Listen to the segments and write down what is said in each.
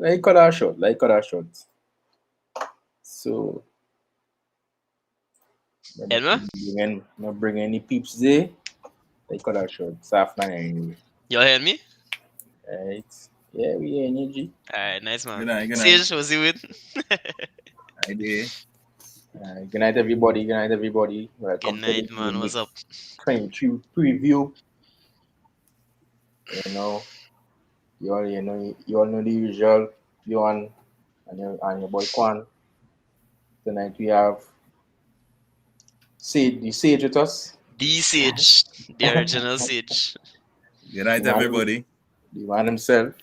Like cut our short. So, Elma, not bring any peeps there. Like cut our short. It's half 9 anyway. you hear me? Right? Yeah, we energy. Alright, nice Good man. night, good night. Sage, was you with? I did. Good night, everybody. Good night, everybody. Good Welcome to the night, man. Game What's Week up? 22 preview. You know, you all know the usual. Yuan and your boy Kwan. Tonight we have Sage with us. The Sage, the original Sage. Good The night, man, everybody. the man himself.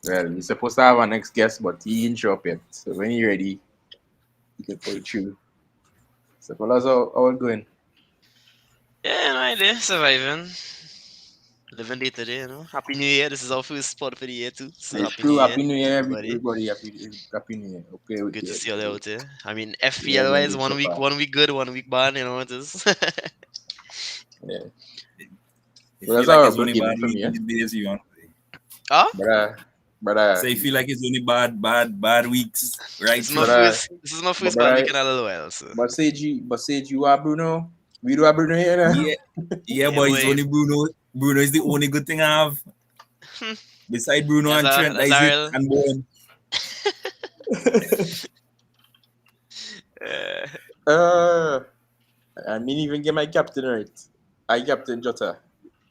Well, he's supposed to have our next guest, but he didn't show up yet. So when he's ready, he can pull it through. So fellas, how it going? Yeah, no idea. Surviving. Living day to day, you know. Happy New Year. This is our first spot for the year too. So It's happy New true. Year, Happy New Year, everybody. everybody. Happy New Year. Okay, Good to okay. see you all out there. I mean, Yeah, FPL doing wise, good so far. 1 week good, 1 week bad. You know what it is. Yeah. You Well, feel that's like how it's I'm only looking bad from week here. these days, you want. Ah, Brother, So you feel like it's only bad weeks, right? this is my So brother, first. This is my but first bad week brother, in a little while. So but say you are Bruno. We do have Bruno here now. yeah, yeah, yeah, but it's boy. only Bruno. Bruno is the only good thing I have. Beside Bruno and Trent, that That's is a it. real. And Bowen. Uh, uh, I mean, even get my captain right. I captain Jota.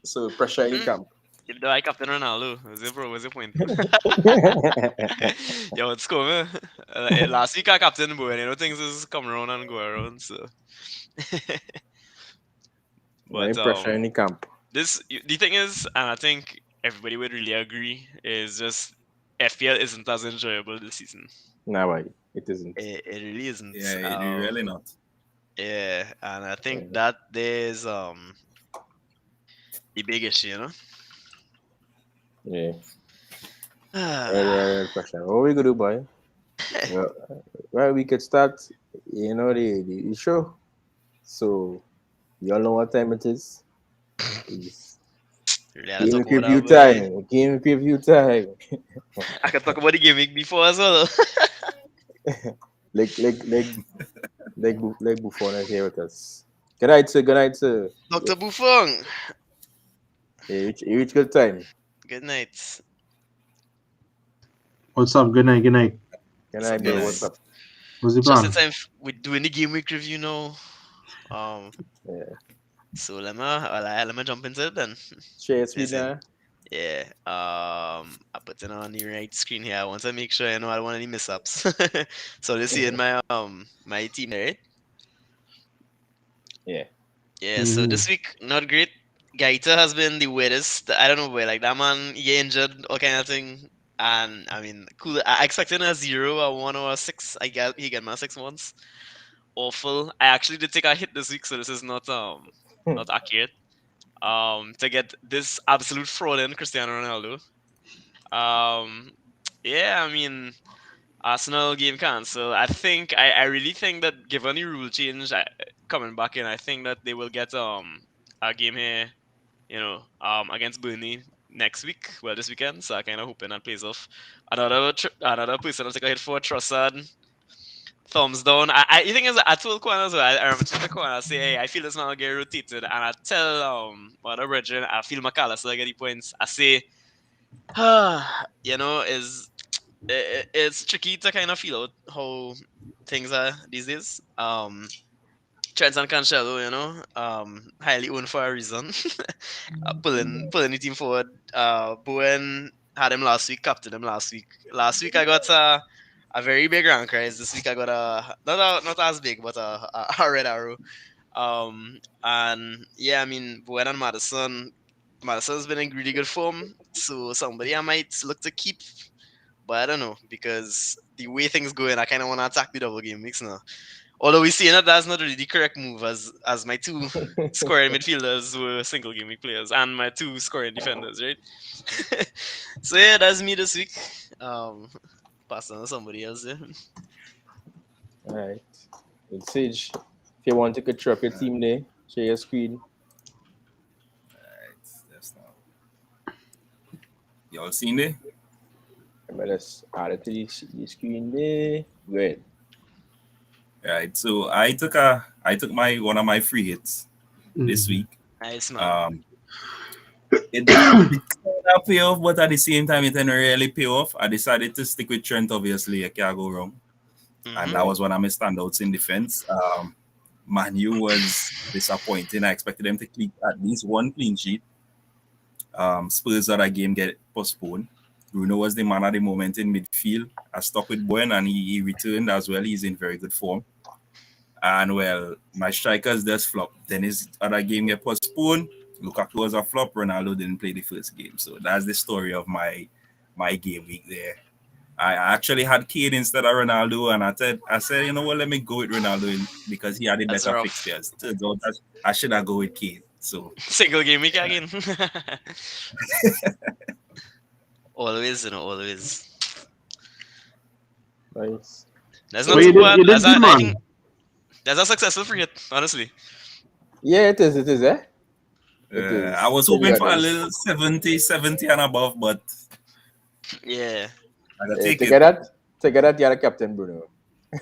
So pressure in camp. you know, I captain Ronaldo. What's your bro? What's your point? Yo, it's cool, man. Last week I captain boy, and you know things is come around and go around. So, My but pressure in the camp. the thing is, and I think everybody would really agree, is just FPL isn't as enjoyable this season. Nah, why? It isn't. It really isn't. Yeah, really not. Yeah, and I think Yeah. that there's the big issue, you know. Yeah. Real pressure. What we gonna do, boy? Well, well, we could start, the show. So, you all know what time it is. It's Really had to game talk about preview that, boy. time. Game preview time. I can talk about the game week before as well. Leg, leg, leg, leg Buffon is here with us. Good night, sir. Good night, sir. Dr. Buffon. You reach good time. Good night. What's up? Good night. Good night. Good What's night, up, good bro. night? What's Yes. up? What's the Just in plan? time we're doing the game week review now. Um, Yeah. so let me jump into it then. Share speed Listen, now. yeah. I put it on the right screen here. I want to make sure I know I don't want any mishaps. So this is my team, right? Yeah. Yeah. So Mm-hmm. this week not great. Gaita has been the weirdest. I don't know where like that man he injured all kind of thing. And I mean, cool. I expected a 0, a 1, or a 6. I get he got my 6 once. Awful. I actually did take a hit this week, so this is not accurate. To get this absolute fraud in Cristiano Ronaldo. Um, yeah, I mean Arsenal game cancelled. I really think that given the rule change coming back in, I think that they will get a game here, against Burnley next week. Well, this weekend. So I kind of hoping that plays off. Another person will take a hit for Trossard. Thumbs down. The thing is, I told Kwan as well. I remember to Kwan. I say, hey, I feel this man will get rotated, and I tell other brethren, I feel McAllister get the points. I say, is it's tricky to kind of feel out how things are these days. Trent and Cancelo, highly owned for a reason. Pulling the team forward. Bowen had him last week, captain him last week. Last week I got a very big rank rise. This week I got not as big, but a red arrow. And yeah, I mean Bowen and Madison. Madison's been in really good form, so somebody I might look to keep, but I don't know because the way things going, I kind of want to attack the double game weeks now. Although we see that that's not really the correct move, as my two scoring midfielders were single game week players and my two scoring defenders, right? So yeah, that's me this week. Pass on to somebody else. Yeah. All right. It's Sage. If you want to control up your team there, share your screen. Alright, that's now. Y'all seen it? Let me just add it to the screen there. Good. Right. So I took my one of my free hits this week. Nice man. It kind of pay off, but at the same time, it didn't really pay off. I decided to stick with Trent. Obviously, I can't go wrong, and that was one of my standouts in defense. Man U was disappointing. I expected them to keep at least one clean sheet. Spurs that game get postponed. Bruno was the man at the moment in midfield. I stuck with Bowen and he returned as well. He's in very good form. And well, my strikers just flopped. Then his other game get postponed. Lukaku was a flop. Ronaldo didn't play the first game. So that's the story of my game week there. I actually had Kane instead of Ronaldo, and I said, you know what, let me go with Ronaldo because he had a That's better rough. fixtures. Turns out that I should have go with Kane. So Single game week again. Always, always. Nice. That's So not you too did, bad. you did good, I man. think that's a successful free hit, honestly. Yeah, it is, eh? It is. I was To be hoping for a honest. little 70 and above, but Yeah. I gotta Eh, take to it. get that, you're the captain, Bruno.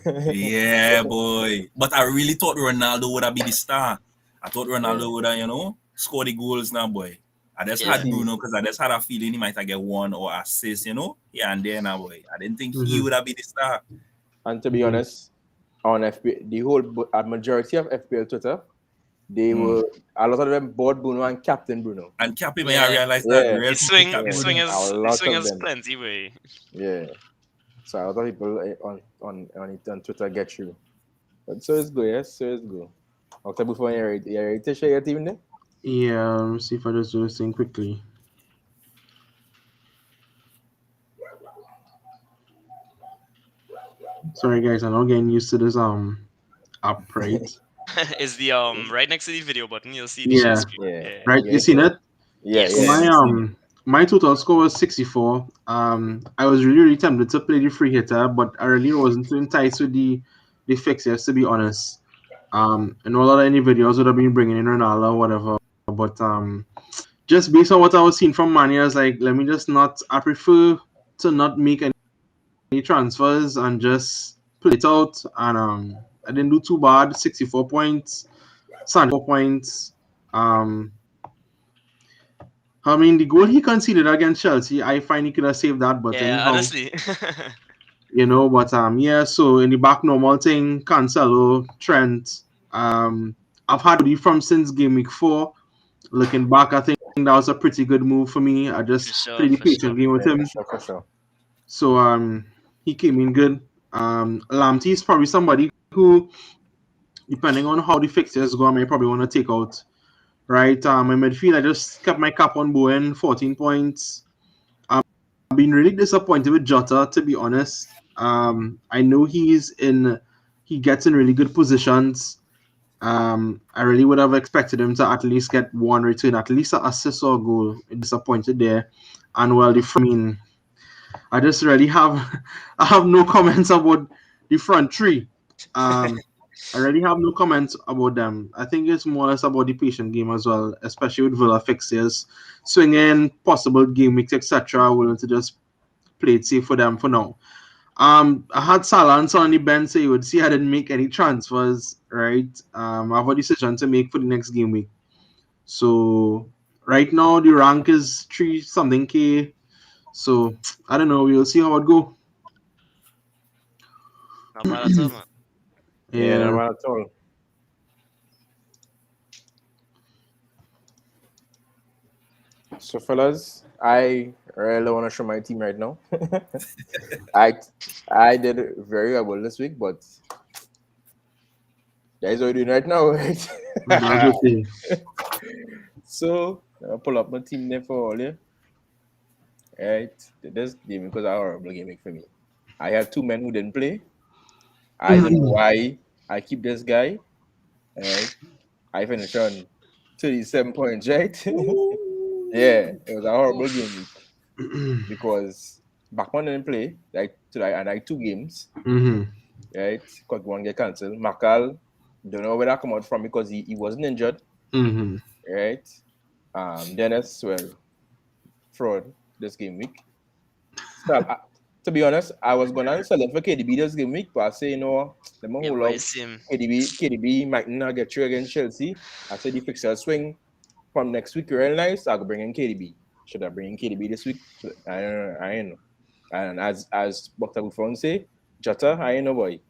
Yeah, boy. But I really thought Ronaldo would have been the star. I thought Ronaldo would have, score the goals now, boy. I just had Yeah. Bruno because I just had a feeling he might have get one or assist, here and there now, boy. I didn't think he would have been the star. And to be honest, on FPL, the whole a majority of FPL Twitter, they were a lot of them bought Bruno and captain Bruno. And Cappy, Yeah. I realized that Yeah. real His people swing, Cappy his would swing have- is A lot his swing of is them. plenty way. Yeah. So a lot of people on Twitter get you. But so it's good, yes, so it's good. Okay, before you're ready to share your team there? Yeah, let me see if I just do this thing quickly. Sorry guys, I'm not getting used to this app, right? Is the right next to the video button. You'll see the Yeah. share screen. Yeah. Right, Yeah. you seen it? Yeah, Yes. yeah. My total score was 64. I was really tempted to play the free hitter, but I really wasn't too enticed with the fixtures, to be honest. I know a lot of any videos would have been bringing in Ronaldo or whatever, but just based on what I was seeing from Mani, I was like, let me just not. I prefer to not make any transfers and just play it out. And I didn't do too bad. 64 points, 74 points. I mean, the goal he conceded against Chelsea, I find he could have saved that, but Yeah, anyhow, honestly. but yeah. So in the back, normal thing, Cancelo, Trent. I've had Woody from since game week 4. Looking back, I think that was a pretty good move for me. I just played the For patient sure. game with him. For sure. So he came in good. Lamptey is probably somebody who, depending on how the fixtures go, I may probably want to take out. Right. In midfield, I just kept my cap on Bowen, 14 points. I've been really disappointed with Jota, to be honest. I know he gets in really good positions. I really would have expected him to at least get one return, at least an assist or a goal. Disappointed there. And well, I just really I have no comments about the front three. I really have no comments about them. I think it's more or less about the patient game as well, especially with Villa fixtures, swinging, possible game weeks, etc. Willing to just play it safe for them for now. I had Salah and Son on the bench, so you would see I didn't make any transfers, right? I have a decision to make for the next game week. So right now the rank is 3 something K. So I don't know. We'll see how it go. Not bad at all, man. Yeah, Yeah. no matter at all. So fellas, I really want to show my team right now. I did very well this week, but guys are doing right now, right? That's okay. So I'll pull up my team there for all you. Right. This game because a horrible game for me. I have 2 men who didn't play. I don't know why I keep this guy. Right. I finished on 37 points, right? Yeah, it was a horrible game week because Bachman didn't play like today and like 2 games, right? Because one get cancelled. Makal, don't know where that come out from because he wasn't injured, right? Dennis, well, fraud this game week. to be honest, I was gonna sell him for KDB this game week, but I say let me Yeah, hold boy, out. same. KDB might not get through against Chelsea. I said the fixture swing from next week real nice. I could bring in KDB. Should I bring in KDB this week? I don't know. And as Dr. Buffon say, Jota, I ain't no boy.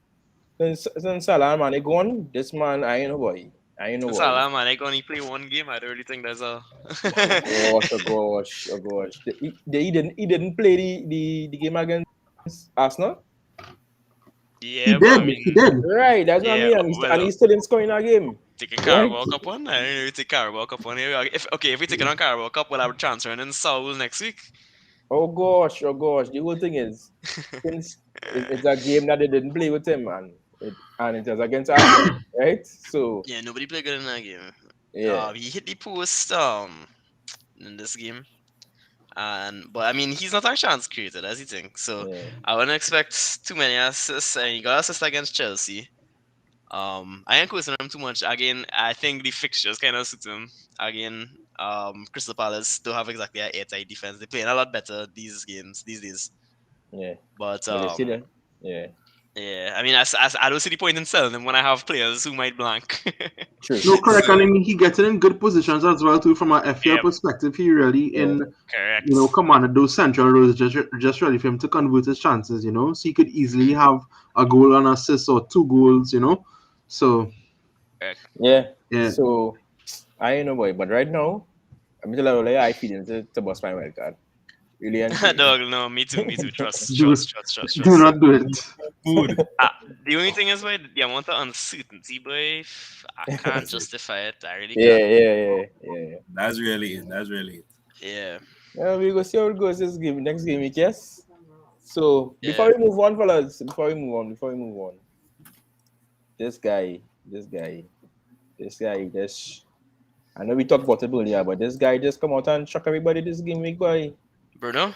Since Salah man, they gone. This man, I ain't no boy. I ain't no boy. Salah, man, I only play one game. I don't really think there's a. Oh gosh. He didn't play the game against Arsenal. Yeah, but I He mean, did. Right, that's what I yeah, mean. And well, he's still in scoring that game. taking Right? Carabao Cup one. I don't know if you take Carabao Cup one here. If we take it on Carabao Cup, we'll have transfer and then Saul next week. Oh gosh. The whole thing is since it's a game that they didn't play with him, and it was against Arsenal, right? So Yeah, nobody played good in that game. yeah. He hit the post in this game. But I mean he's not a chance created as you think. So Yeah. I wouldn't expect too many assists and he got assist against Chelsea. I ain't quizzing him too much. Again, I think the fixtures kind of suit him. Again, Crystal Palace don't have exactly an airtight defense. They're playing a lot better these days. Yeah. But Well, you see that? Yeah. yeah, I mean, I don't see the point in selling them when I have players who might blank. True. No, correct. So, And I mean, he gets it in good positions as well too. From a FPL yeah, perspective, he really Yeah. correct. commanded those central roles just ready for him to convert his chances. So he could easily have a goal and assist or 2 goals. So Correct. Yeah. yeah, So I ain't no boy, but right now, I'm telling you, I feel to bust my wild card. Really and truly. Dog, no, me too. Trust. do not do it. Food. The only thing is, boy, the amount of uncertainty, boy, I can't justify it. I really Yeah, can't. yeah. That's really it. Yeah. Yeah, we go see how it goes this game, next game week, yes. So before Yeah. we move on, fellas, before we move on, this guy, I know we talked about it earlier, but this guy just come out and shock everybody this game week, boy. Bruno,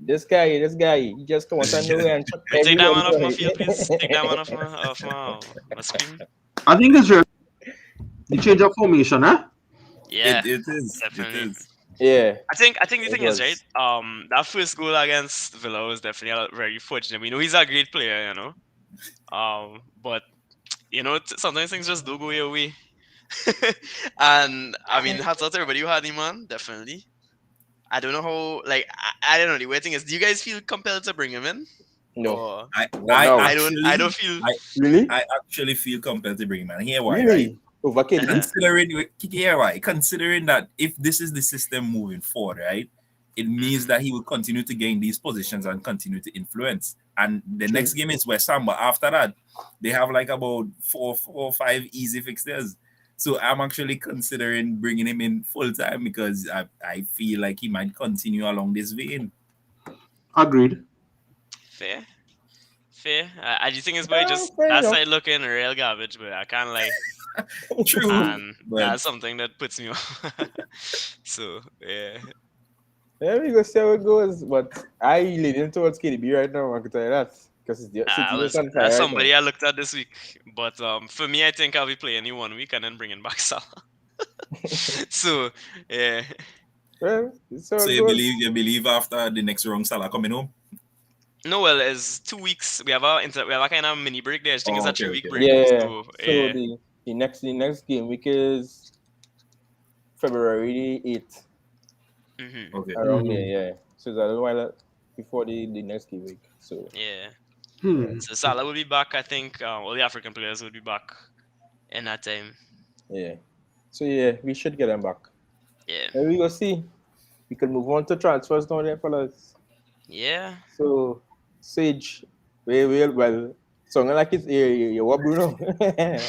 This guy, he just come out and nowhere and shock take that man off my everybody. field, please. Take that man off my screen. I think it's really the change of formation, huh? Yeah, It is. definitely. It is. Yeah, I think the it thing is, right? was. That first goal against Villa was definitely very fortunate. We know he's a great player, but sometimes things just do go your way. And I mean, hats out to everybody who had him, man. Definitely. I don't know how. Like, I don't know. The weird thing is, do you guys feel compelled to bring him in? No. Or I No. I don't feel. Really? I actually feel compelled to bring him. And here why, right? Really? Over KDB? Considering that if this is the system moving forward, right, it means that he will continue to gain these positions and continue to influence. And the next game is West Ham, but after that, they have like about four or five easy fixtures. So I'm actually considering bringing him in full time because I feel like he might continue along this vein. Agreed. Fair. I just think it's boy just fair that enough. side looking real garbage, but I can't lie. True. And but that's something that puts me off. So yeah. Yeah, we go see how it goes. But I leaning towards KDB right now, I can tell you that. Because it's the situation fire That's right somebody now. I looked at this week. But for me, I think I'll be playing you 1 week and then bringing back Salah. So yeah. Well, so so it you goes. believe after the next round Salah coming home? No, well, it's 2 weeks. We have a kind of mini break there. I think it's a Okay, 3-week okay. break. Yeah. So So yeah. the next game week is February 8th. Mm-hmm. Okay. Around there, yeah. So it's a little while before the next game week. So Yeah. Hmm. So Salah will be back. I think all the African players will be back in that time. yeah. So yeah, we should get them back. Yeah. And we go see. We can move on to transfers now there, fellas. Yeah. So Sage, well, something like it's what Bruno.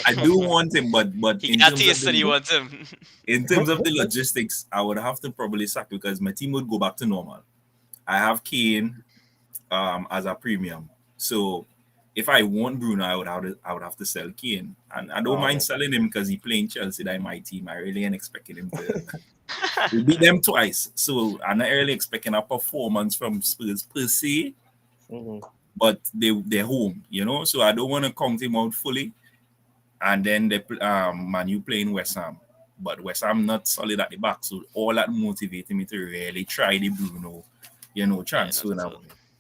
I do want him, but He in got terms of taste and he the wants him. in terms of the logistics, I would have to probably sack because my team would go back to normal. I have Kane as a premium. So if I want Bruno, I would have to sell Kane. And I don't mind selling him because he playing Chelsea, that my team. I really ain't expecting him to we beat them twice. So I'm not really expecting a performance from Spurs per se. Mm-hmm. But they're home, so I don't want to count him out fully. And then Man U playing West Ham, but West Ham not solid at the back, so all that motivated me to really try the Bruno, transfer now.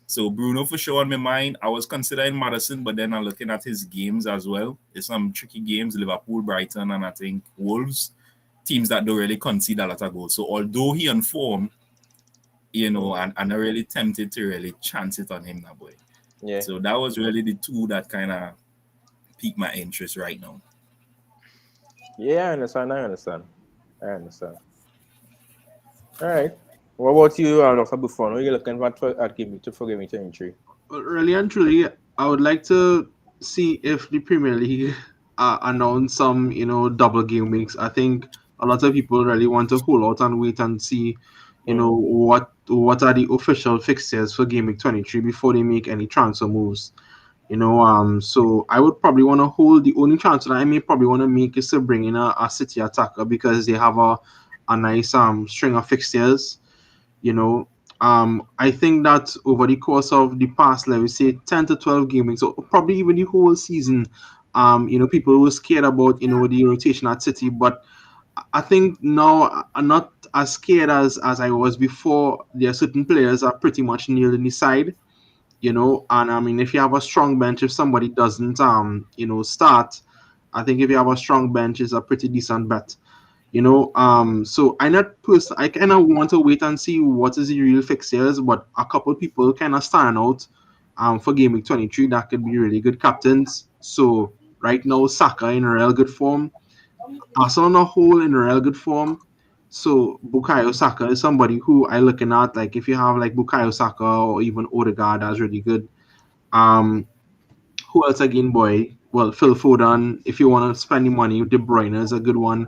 So Bruno for sure on my mind. I was considering Madison, but then I'm looking at his games as well. There's some tricky games: Liverpool, Brighton, and I think Wolves. Teams that don't really concede a lot of goals. So although he on form, and I'm not really tempted to really chance it on him that way. Yeah. So that was really the two that kind of piqued my interest right now. Yeah, I understand. I understand. I understand. All right. What about you, Dr. Buffon? What are you looking at Game to for Game 23? Well, really and truly, I would like to see if the Premier League announce some, double game weeks. I think a lot of people really want to hold out and wait and see, what are the official fixtures for Game Week 23 before they make any transfer moves. So I would probably want to hold. The only transfer that I may probably want to make is to bring in a City attacker because they have a nice string of fixtures. you know I think that over the course of the past, let me say 10 to 12 gaming, so probably even the whole season, people were scared about the rotation at City, but I think now I'm not as scared as I was before. There are certain players are pretty much nailed in the side, and I mean, if you have a strong bench, if somebody doesn't start, I think if you have a strong bench, it's a pretty decent bet. So I kind of want to wait and see what is the real fixtures, but a couple people kind of stand out for Game Week 23 that could be really good captains. So right now, Saka in real good form, Arsenal on a whole in real good form. So Bukayo Saka is somebody who I looking at. Like if you have like Bukayo Saka or even Odegaard, that's really good. Um, who else again, boy? Well, Phil Foden. If you want to spend the money, De Bruyne is a good one.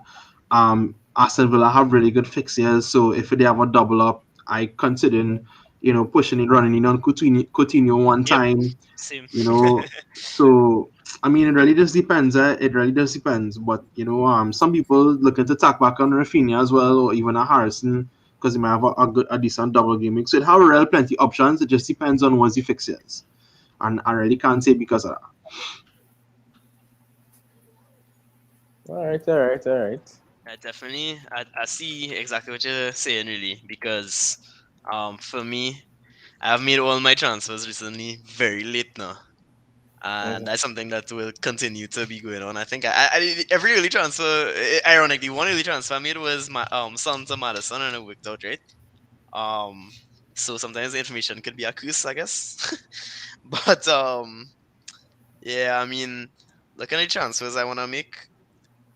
Aston Villa have really good fixtures, so if they have a double up, I consider pushing it, running it on Coutinho one Yep. time. Same. So I mean, it really just depends. It really just depends. But some people looking to tack back on Rafinha as well, or even a Harrison, because he might have a decent double gaming. So it have real plenty options. It just depends on what's the fixtures, and I really can't say because of that. All right, all right, all right. Definitely, I see exactly what you're saying, really, because for me, I've made all my transfers recently very late now, and Mm-hmm. that's something that will continue to be going on. I think every early transfer, ironically, one early transfer I made was my son to Madison, and it worked out right. Um, so sometimes the information could be a curse, I guess. But yeah, I mean, looking at the transfers I want to make,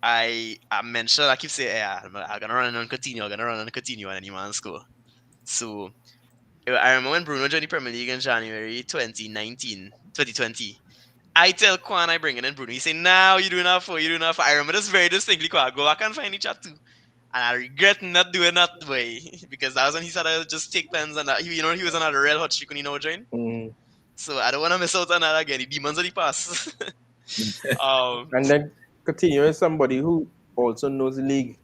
I mentioned, I keep saying, yeah, I'm gonna run and continue, I'm gonna run and continue, and any man score. So I remember when Bruno joined the Premier League in January 2019, 2020. I tell Kwan I bring in Bruno. He say, "Now you do enough for you do enough." I remember this very distinctly. Kwan, go back and find the chat too. And I regret not doing that way because that was when he started to just take pens and that, he was on a real hot streak when he now joined. Mm-hmm. So I don't want to miss out on that again. The demons of the past. um, And then Coutinho is somebody who also knows the league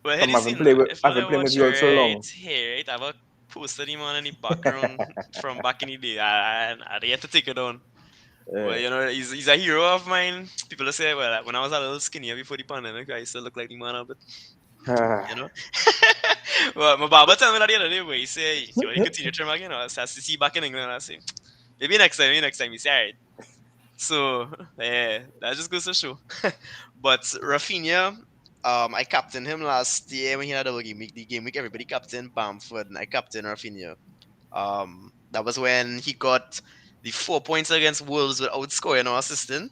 well, here from you see, if having I played with watch you all so right long. here, right, I have a poster him on in the background from back in the day. I had to take it down. Well, Yeah. he's a hero of mine. People say, well, when I was a little skinnier before the pandemic, I used to look like the man a bit, you know. Well, my barber told me that the other day, where he say, you want to continue trim again? I said, to see you back in England. I say, maybe next time, maybe next time. He say, all right. So, yeah, that just goes to show. But Rafinha, I captained him last year when he had a double game week. The game week, everybody captained Bamford, and I captained Rafinha. That was when he got the 4 points against Wolves without scoring or assisting,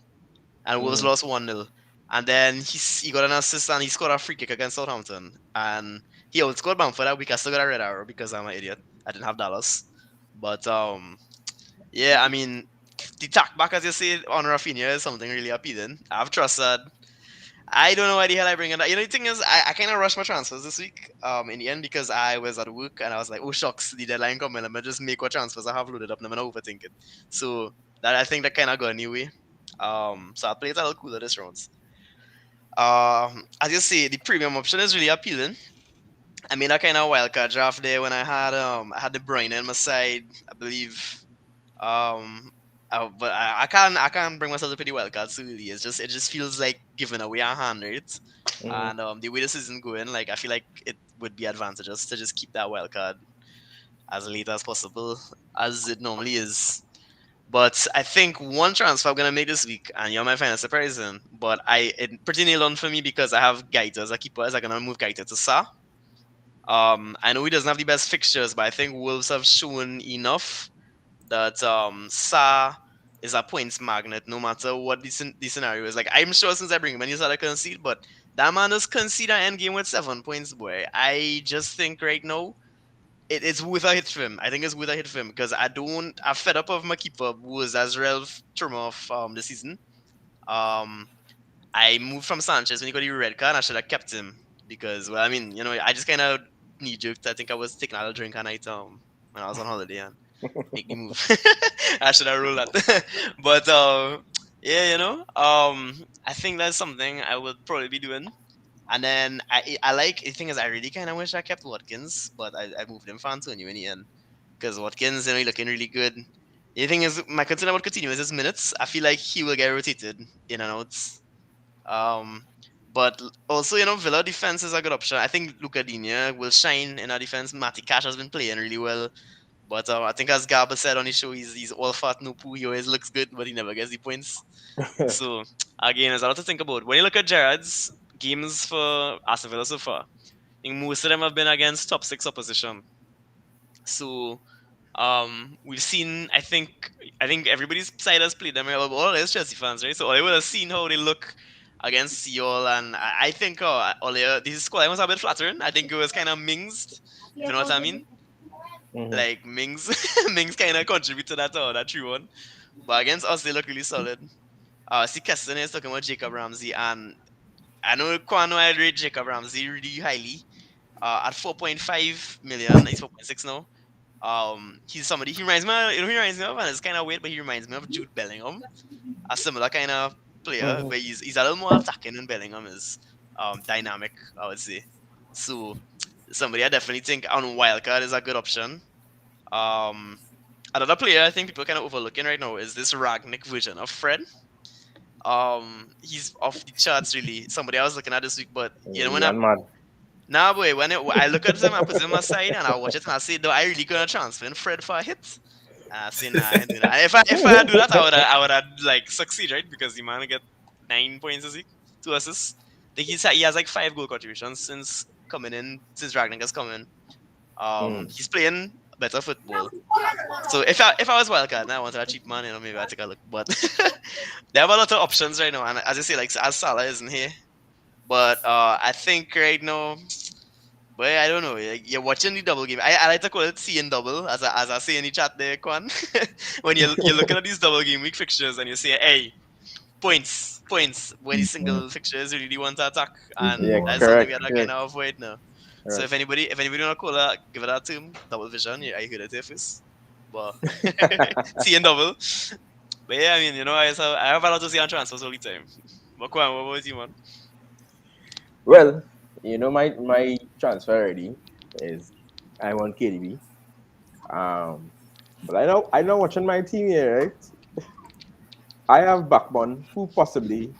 and Wolves Mm-hmm. lost 1-0. And then he got an assist and he scored a free kick against Southampton. And he outscored Bamford that week. I still got a red arrow because I'm an idiot. I didn't have Dallas. But yeah, I mean, the tack back, as you say, on Rafinha is something really appealing. I've trusted. I don't know why the hell I bring in that. The thing is, I kind of rushed my transfers this week. In the end, because I was at work and I was like, oh shucks, the deadline coming. Let me just make what transfers I have loaded up. And I'm gonna overthink it. So that I think that kind of got anyway. So I'll play it a little cooler this rounds. As you say, the premium option is really appealing. I made a kind of wildcard draft there when I had the Bruyne on my side, I believe. Um, but I can't bring myself to play the wildcard so early. It just feels like giving away a hand, right? Mm-hmm. And the way this isn't going, like I feel like it would be advantageous to just keep that wildcard. as late as possible, as it normally is. But I think one transfer I'm gonna make this week, and you might find it surprising, but it pretty nailed on for me because I have Gaita as a keeper. I'm gonna move Gaita to Sa. I know he doesn't have the best fixtures, but I think Wolves have shown enough that Sa is a points magnet no matter what the scenario is. Like, I'm sure since I bring him in, he's had a concede, but that man has conceded an end game with 7 points, boy. I just think right now it's worth a hit for him. I think it's worth a hit for him because I'm fed up of my keeper who was Azrael Turmov this season. Um, I moved from Sanchez when he got the red card. I should have kept him because, well, I mean, I just kind of knee jerked. I think I was taking a little drink at night when I was on holiday and make me move. I should have rolled that. But yeah, I think that's something I would probably be doing. And then I like the thing is I really kind of wish I kept Watkins, but I moved him for Antonio in the end because Watkins he looking really good. The thing is, my concern about Coutinho is his minutes. I feel like he will get rotated in and out. Um, but also, Villa defense is a good option. I think Luca Digne will shine in our defense. Matty Cash has been playing really well. But I think as Garba said on his show, he's all fat, no poo. He always looks good, but he never gets the points. So, again, there's a lot to think about. When you look at Gerrard's games for Aston Villa so far, I think most of them have been against top 6 opposition. So, we've seen. I think everybody's side has played them. Well, all is Chelsea fans, right? So all they would have seen how they look against Seoul, and I think this squad was a bit flattering. I think it was kind of minged. If you know what I mean? Mhm. Like Mings, Mings kind of contributed to that 3-1. But against us, they look really solid. See, Keston is talking about Jacob Ramsey, and I know Kwano I rate Jacob Ramsey really highly. At 4.5 million, he's 4.6 now. He's somebody. He reminds me. He reminds me of, and it's kind of weird, but he reminds me of Jude Bellingham, a similar kind of player, Mhm. but he's a little more attacking than Bellingham is. Dynamic, I would say. So somebody I definitely think on wildcard is a good option. Um, Another player I think people kind of overlooking right now is this Ragnick version of Fred. He's off the charts really. Somebody I was looking at this week, but when Yan mad. nah boy, I look at him, I put him aside and I watch it and I say, "Do I really gonna transfer in Fred for a hit?" And I say, "Nah, I ain't doing that." If I do that, I would like succeed, right? Because the man get 9 points this week, 2 assists. I think he has like 5 goal contributions since Ragnick has come in. Mm. He's playing better football. So if I was wildcard and I wanted a cheap man, maybe I'd take a look. But they have a lot of options right now, and as I say, like as Salah isn't here, but I think right now, but I don't know. You're watching the double game. I like to call it seeing double, as I say in the chat there, Kwan. When you're looking at these double game week fixtures and you say, hey, points when the single fixtures really want to attack, and Yeah, that's something we correct, are kind correct. of avoid now. So Right. if anybody wanna call that, give it that to him. Double vision, yeah, I heard it first. But seeing double. But yeah, I mean, I have a lot to see on transfers all the time. But Kwan, what was you, man? Well, my transfer already is I want KDB. But I know watching my team here, right? I have Backbone who possibly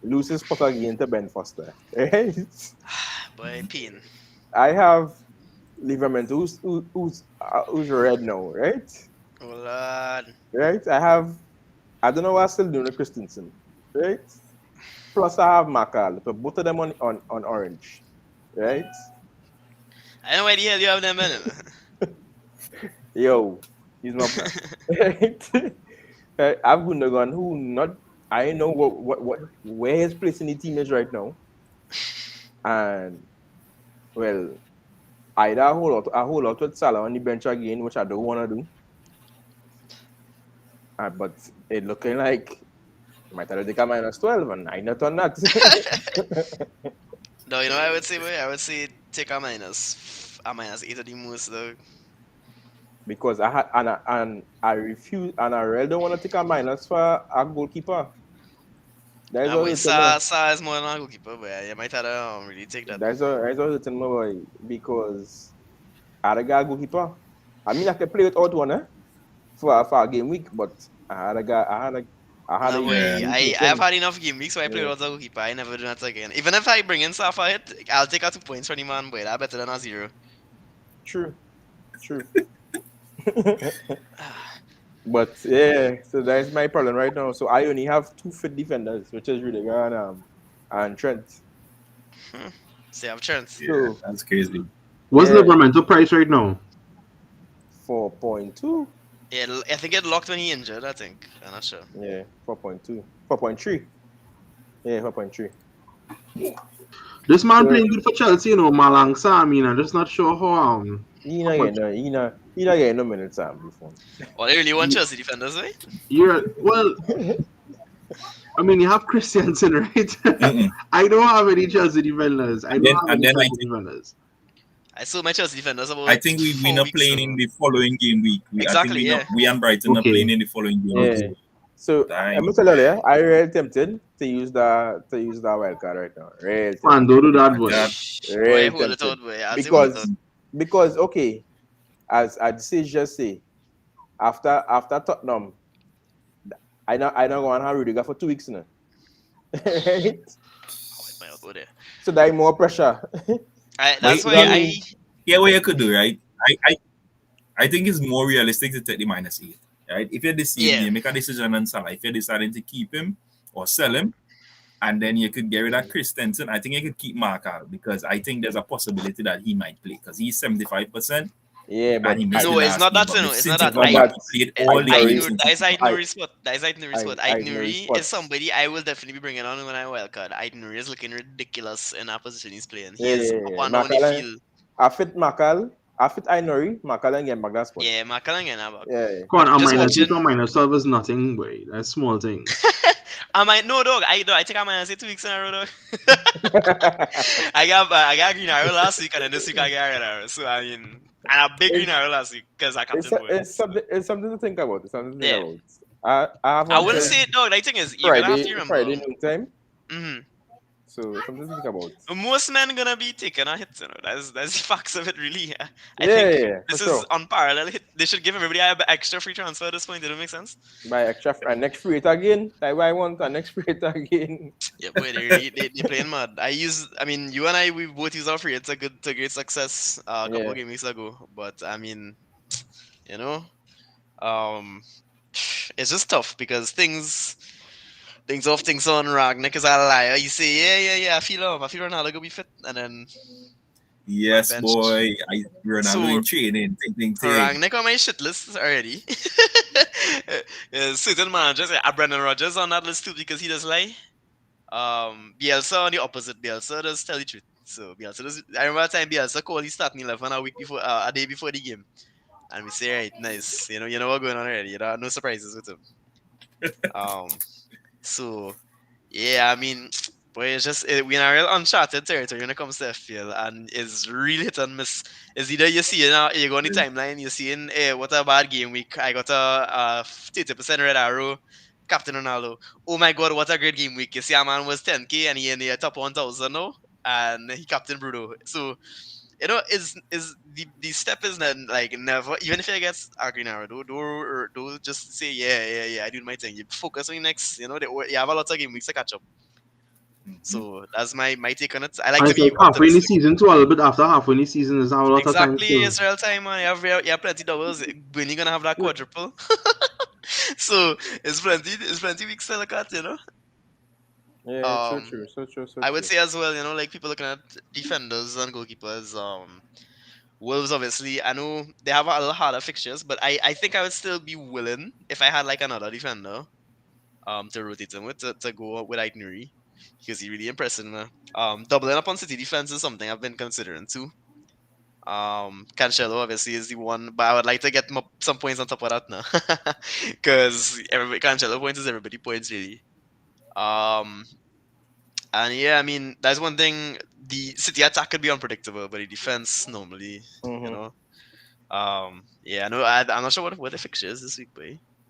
loses spot again to Ben Foster. Right? Boy, pain. I have Livermore who's red now, right? Oh lord. Right? I don't know what I'm still doing with Christensen, right? Plus I have Makal, but both of them on orange, right? I don't know why the hell you have them in. Yo, he's my man. Right? I've Gundogan who not I know what where his place in the team is right now. And well, either a whole lot with Salah on the bench again, which I don't want to do. But it looking like I might have to take a -12, and I not on that. No, I would say, boy, I would say take a minus 8 at the most, though. Because I refuse, and I really don't want to take a minus for a goalkeeper. That is Nah, all boy, it's in me. Sa is more than a goalkeeper, but you might have to really take that. That's all it's in me, boy. Because I had a guy goalkeeper. I mean, I can play without one, for a game week, but I had a guy. I had a No, boy, Yeah. I have limitation. had enough game weeks, so I play Yeah, without a goalkeeper. I never do that again. Even if I bring in Sa for it, I'll take out 2 points from the man, boy. That's better than a 0. true, true. But yeah, so that's my problem right now. So I only have 2 fit defenders, which is Rudiger and Trent. So you have chance. Yeah, So that's crazy. What's yeah, Livramento price right now? 4.2. Yeah, I think it locked when he injured. I think I'm not sure. Yeah, 4.2. 4.3. Yeah, 4.3. This man So playing good for Chelsea, you know, Malangsa. I mean, I'm just not sure he how much. not getting no minutes before. Well, they really want Chelsea defenders, right? You're well. I mean, you have Christiansen, right? Mm-mm. I don't have any Chelsea defenders. I And don't then have and any then Chelsea defenders. I saw my Chelsea defenders I about think we 4 not weeks playing in ago. the following game week. I think Exactly, yeah. we and Brighton are playing Okay. in the following game week. Yeah. So I'm Dang. tell you earlier, I really tempted to use that wild card right now. Real Man, tempted. don't do that, My boy. God. Boy, Real hold it tempted. out, boy. I say hold it out. Because okay, as I just say, after Tottenham, I not going to have Rudiger for 2 weeks now. Right? My elbow there. So that more pressure. That's Wait, You know why what I wait. mean? Yeah, what you could do, right? I think it's more realistic to take the -8, right? If you're deceived, yeah. you make a decision on Salah. If you're deciding to keep him or sell him, and then you could get rid of Christensen, I think you could keep Markal because I think there's a possibility that he might play because he's 75% Yeah, and but he missed the No, it's last not game. that, But you know. with It's not City that. come but back, that's he played all the Ignore. games in That is City. Aït-Nouri spot. That is Aït-Nouri spot. Ignore Aït-Nouri is spots. somebody I will definitely be bringing on when I wildcard. Aït-Nouri is looking ridiculous in that position he's playing. He is up Yeah. and down the Makala, field. I fit Ainori, Makala and get back that spot. Yeah, Makalang and Abak. Yeah. Come on, a Just minus 8 or watching. minus 12 is nothing, boy. That's small thing. I might no dog. I think I might say 2 weeks in a row dog. I got green arrow last week and then this week I got red arrow. So I mean, and a big green it's, arrow last week because I captain boy. it's something to think about. It's something to think Yeah, about. I have I on wouldn't Yeah. say dog. The thing is, you're gonna have to remember. Friday noon time. hmm So it's something to think about. Most men gonna be taking a hit, you know. That's the facts of it, really. I Yeah, think yeah, for this is sure. unparalleled hit. They should give everybody an extra free transfer at this point. Did it make sense? Buy extra and next free it again. That's why I want a next free it again. Yeah, boy, they playing mad. I mean, you and I, we both use our free. It's a great success. A couple Yeah. of game weeks ago, but I mean, you know, um, it's just tough because things on Ragnick is a liar. You say, yeah, I feel Ronaldo gonna be fit, and then man Yes, bench. boy. Ronaldo So in training. Ting. Rangnick on my shit list already. Certain managers, Brendan Rodgers on that list too because he does lie. Bielsa on the opposite. Bielsa does tell the truth. So Bielsa does. I remember the time Bielsa called his starting 11 a week before, a day before the game, and we say, right, nice. You know what's going on already. You know, no surprises with him. So yeah, I mean, boy, it's just we're in a real uncharted territory when it comes to FPL, and it's really hit and miss. It's either you see you go on the timeline, you're seeing, hey, what a bad game week. I got a 30% red arrow, Captain Ronaldo. Oh my God, what a great game week. You see, a man was 10k and he in the top 1,000 now, and he Captain Bruno. So is the step is then like never, even if you get a green arrow, do just say yeah, I do my thing. You focus on the next, you have a lot of game weeks to catch up. So that's my take on it. I like And to it's be like halfway in the optimistic. season too, a little bit after halfway in the season is have a lot of time Exactly, still. Israel time, man. You have plenty doubles. When you gonna have that quadruple, so it's plenty weeks to look at, Yeah, so Um, true, so true, so I would true. say as well, like people looking at defenders and goalkeepers. Wolves, obviously, I know they have a little harder fixtures, but I think I would still be willing if I had like another defender to rotate him with to go with Aït-Nouri because he really impressed me. Doubling up on City defense is something I've been considering too. Cancelo obviously is the one, but I would like to get some points on top of that now because everybody Cancelo points is everybody points really. Um, and yeah, I mean that's one thing. The City attack could be unpredictable, but the defense normally, you Mm-hmm. know. Yeah, I know. I'm not sure what the fixture is this week, but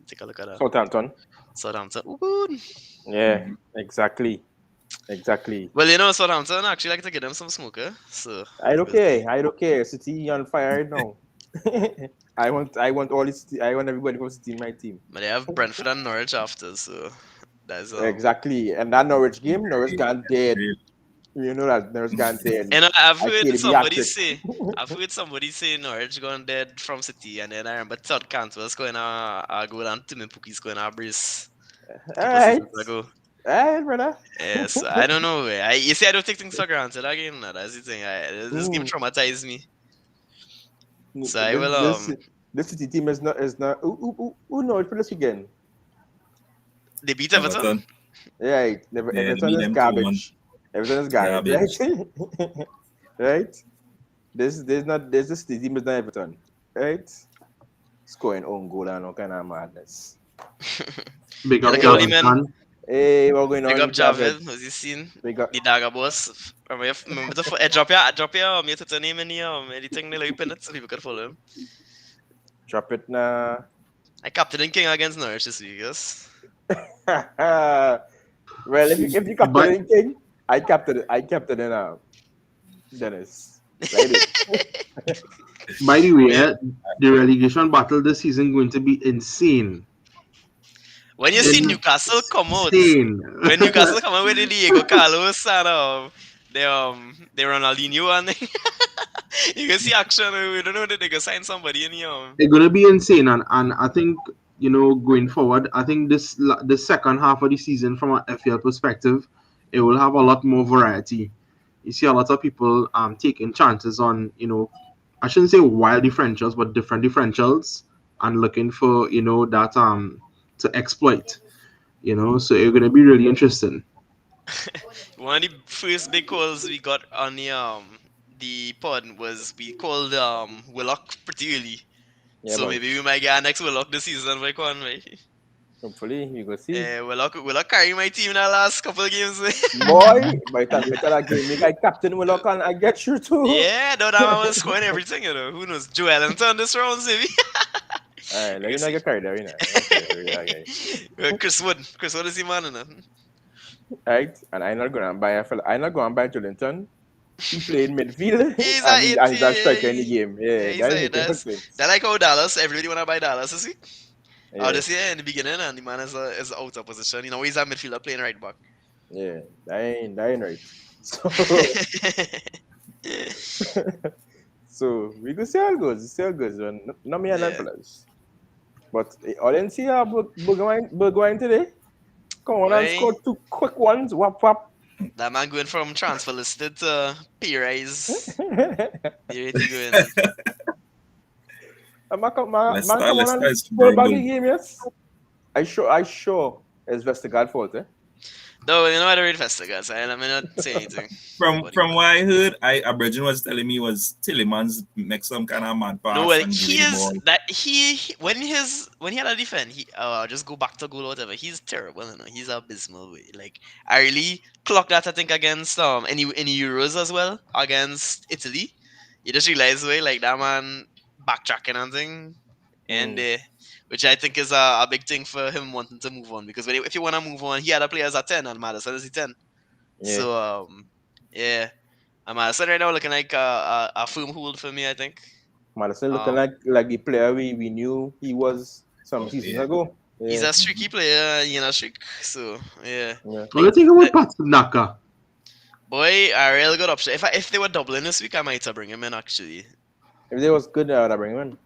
take a look at that. Southampton. Southampton. Ooh, good. Yeah, exactly. Well, Southampton actually like to get them some smoker. So I don't care. I don't care. City on fire right now. I want all this. I want everybody from City in my team. but they have Brentford and Norwich after, so that's Exactly. And that Norwich game, Norwich gone dead. You know that Nurse can't say it. And I've I heard can't be somebody accurate. say, Norwich gone dead from City, and then I remember Todd Cantwell's going to go down to Puki's going to brace a All couple right. seasons ago. All right, brother. Yes, I don't know. You see, I don't take things for granted again. That's the thing. This game traumatized me. So I will This City team is not. Who knows for this weekend? they beat Everton. Right. Everton is garbage. Everton is garbage. Right. Right. There's the City team is not Everton. Right. Scoring own goal and all kind of madness. Big up, Like only Javid, man. man. Hey, what going on? Big up Javid. Has you seen Big up. the Dagger boss? Remember to drop your Twitter name in the anything they like pin it so people can follow him. Drop it now. I captain King against Norwich this week, yes. Well, if you captain anything, I captain in Dennis. By the way, the relegation battle this season going to be insane. When you see Newcastle come out, Insane. when Newcastle come out with the Diego Carlos and they Ronaldinho and you can see action. We don't know that they can sign somebody in here. It's gonna be insane, and I think going forward, I think the second half of the season from an FPL perspective, it will have a lot more variety. You see a lot of people taking chances on I shouldn't say wild differentials, but different differentials, and looking for that to exploit. So it's gonna be really interesting. One of the first big calls we got on the pod was we called Willock pretty early. Yeah, so maybe we might get our next Willock this season by Conway. Hopefully, you go see. Willock carry my team in the last couple of games. Boy, by the time that game, make I captain Willock and I get you too. Yeah, no, that man was scoring everything, Who knows? Joel and turn this round, maybe. Alright, let me not get carried away now. Okay. Chris Wood is the man, Right, and I'm not gonna buy Jolinton. He played midfield he's and he's a striker in the game. Yeah, that's like how Dallas. Everybody wanna buy Dallas this week. This year in the beginning, and the man is out of position. He's a midfielder playing right back. Yeah, that ain't right. So we go see how it goes. Not me and fellas. But audience here, Burgoyne today. Come on and score 2 quick ones. Wap wap. That man going from transfer listed to P rise. Man come on and score back the game, yes. I sure it's Vestergaard fault, eh? No, I don't read Vestergaard, so let me not say anything. From what I heard, Bridget was telling me was Tillemans make some kind of mad pass. No, well, when he had a defense, I'll just go back to goal or whatever. He's terrible, He's abysmal. Like I really clocked that. I think against in Euros as well against Italy. You just realize like that man backtracking and thing, and which I think is a big thing for him wanting to move on, because if you want to move on, he had a players at 10 and Madison is 10. Yeah. So and Madison right now looking like a firm hold for me, I think. Madison looking like the player we knew he was some seasons ago. Yeah. He's a streaky player, streak. So What do you think about Pasternaka? Boy, a real good option. If they were doubling this week, I might have bring him in actually. If they was good, I would have bring him in.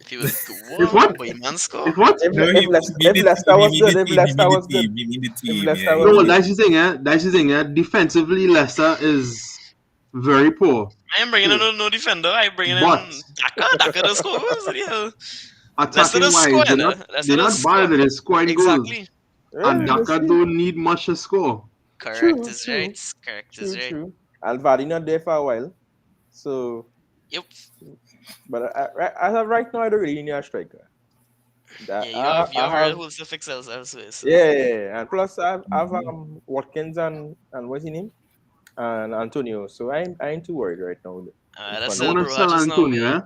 If he was good, If what? Boy, man score. If what? If Leicester was good, if Leicester was good. No, that's the thing, Defensively, Leicester is very poor. I am bringing in no defender. I bringing in Daka to score goals. Attacking wise, they're not bad. They're scoring goals. And Daka don't need much to score. Correct is right. True. Alvaro not there for a while, so. Yep. But as of right now, I don't really need a striker. You have real holes to fix elsewhere. So. Yeah, and plus I have Watkins and what's his name? And Antonio. So I ain't too worried right now. I want to sell Antonio,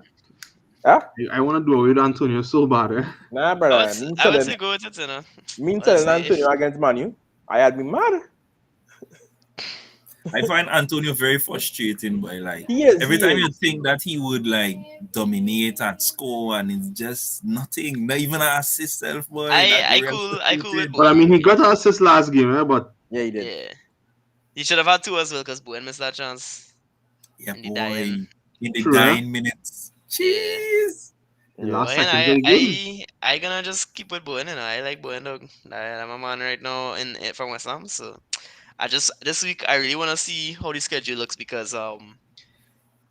Huh? I want to do it with Antonio so bad, eh? Nah, brother. I would say go with it, Me telling Antonio against Manu, I had me mad. I find Antonio very frustrating, boy. Like every time you think that he would like dominate and score, and it's just nothing, not even an assist, self, boy. I cool with. But I mean, he got an assist last game, but yeah, he did. He should have had two as well because Bowen missed that chance Yeah, in the dying. boy. In the True, yeah. dying minutes. Yeah. Jeez. The Yeah. last But you know, seconds of the game. I gonna just keep with Bowen. I like Bowen dog. I'm a man right now in from West Ham. So I just this week I really wanna see how the schedule looks because